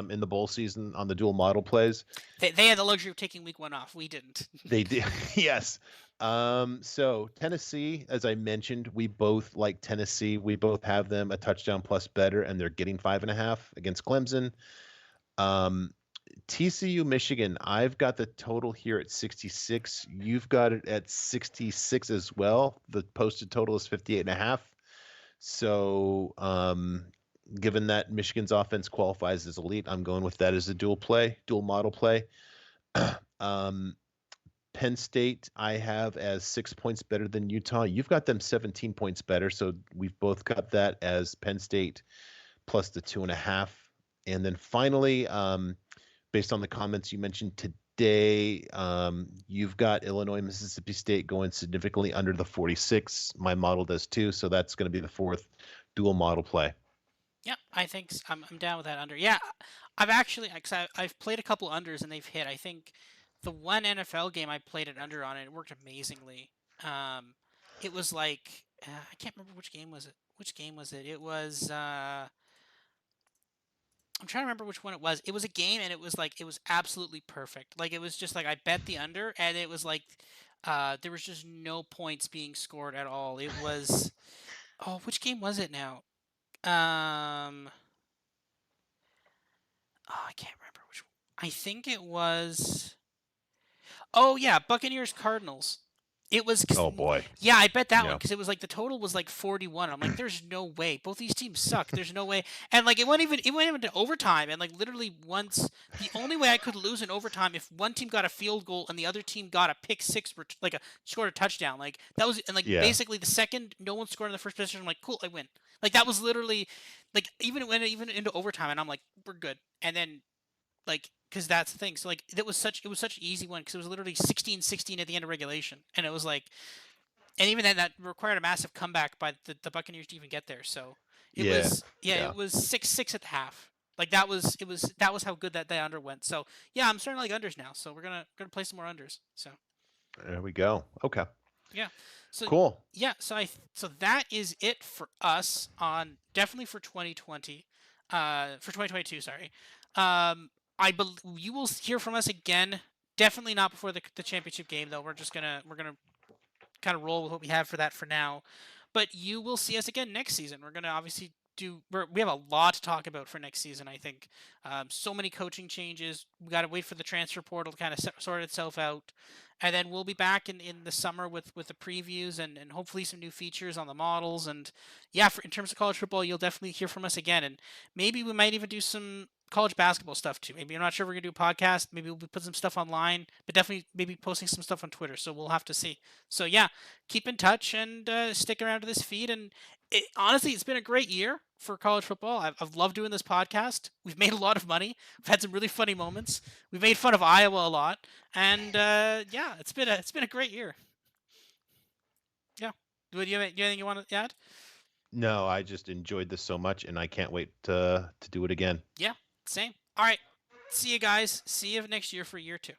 in the bowl season on the dual model plays. they had the luxury of taking week one off. We didn't. They did, yes. So Tennessee, as I mentioned, we both like Tennessee. We both have them a touchdown plus better, and they're getting 5.5 against Clemson. Um, TCU, Michigan, I've got the total here at 66. You've got it at 66 as well. The posted total is 58.5. So, given that Michigan's offense qualifies as elite, I'm going with that as a dual model play. um, Penn State, I have as 6 points better than Utah. You've got them 17 points better. So we've both got that as Penn State plus the 2.5. And then finally, based on the comments you mentioned today, you've got Illinois, Mississippi State going significantly under the 46. My model does too. So that's going to be the fourth dual model play. Yeah, I think I'm down with that under. Yeah, I've actually cause I've played a couple unders and they've hit. I think the one NFL game I played an under on, and it worked amazingly. It was like I can't remember which game was it. Which game was it? It was I'm trying to remember which one it was. It was a game and it was like it was absolutely perfect. Like it was just like I bet the under and it was like there was just no points being scored at all. It was oh, which game was it now? Um Oh, I can't remember which one. I think it was. Oh yeah, Buccaneers Cardinals. It was Oh boy. yeah, I bet that one Yeah. because it was like the total was like 41. I'm like, there's no way. Both these teams suck. There's no way. And like it went even to overtime. And like literally once the only way I could lose in overtime if one team got a field goal and the other team got a pick six like a scored a touchdown. Like that was and like Yeah. basically the second no one scored in the first possession. I'm like, cool, I win. Like that was literally like even into overtime and I'm like, we're good. And then like because that's the thing. So like it was such an easy one because it was literally 16-16 at the end of regulation, and it was like, and even then that required a massive comeback by the Buccaneers to even get there. So it Yeah. was yeah, Yeah. it was 6-6 at the half. Like that was how good that under went. So yeah, I'm starting to like unders now. So we're gonna play some more unders. So There we go. Okay. yeah. So Cool. yeah, so that is it for us on definitely for 2020. For 2022, sorry. I believe you will hear from us again. Definitely not before the championship game though. We're gonna kind of roll with what we have for that for now. But you will see us again next season. We're gonna obviously we have a lot to talk about for next season. I think so many coaching changes. We got to wait for the transfer portal to kind of sort itself out, and then we'll be back in the summer with the previews and hopefully some new features on the models. And yeah, in terms of college football, you'll definitely hear from us again. And maybe we might even do some college basketball stuff too. Maybe I'm not sure if we're gonna do a podcast. Maybe we'll put some stuff online, but definitely maybe posting some stuff on Twitter. So we'll have to see. So yeah, keep in touch and stick around to this feed. And honestly, it's been a great year for college football. I've loved doing this podcast. We've made a lot of money. We've had some really funny moments. We've made fun of Iowa a lot, and yeah, it's been a great year. Yeah. Do you have anything you want to add? No, I just enjoyed this so much, and I can't wait to do it again. Yeah. Same. All right. See you guys. See you next year for year two.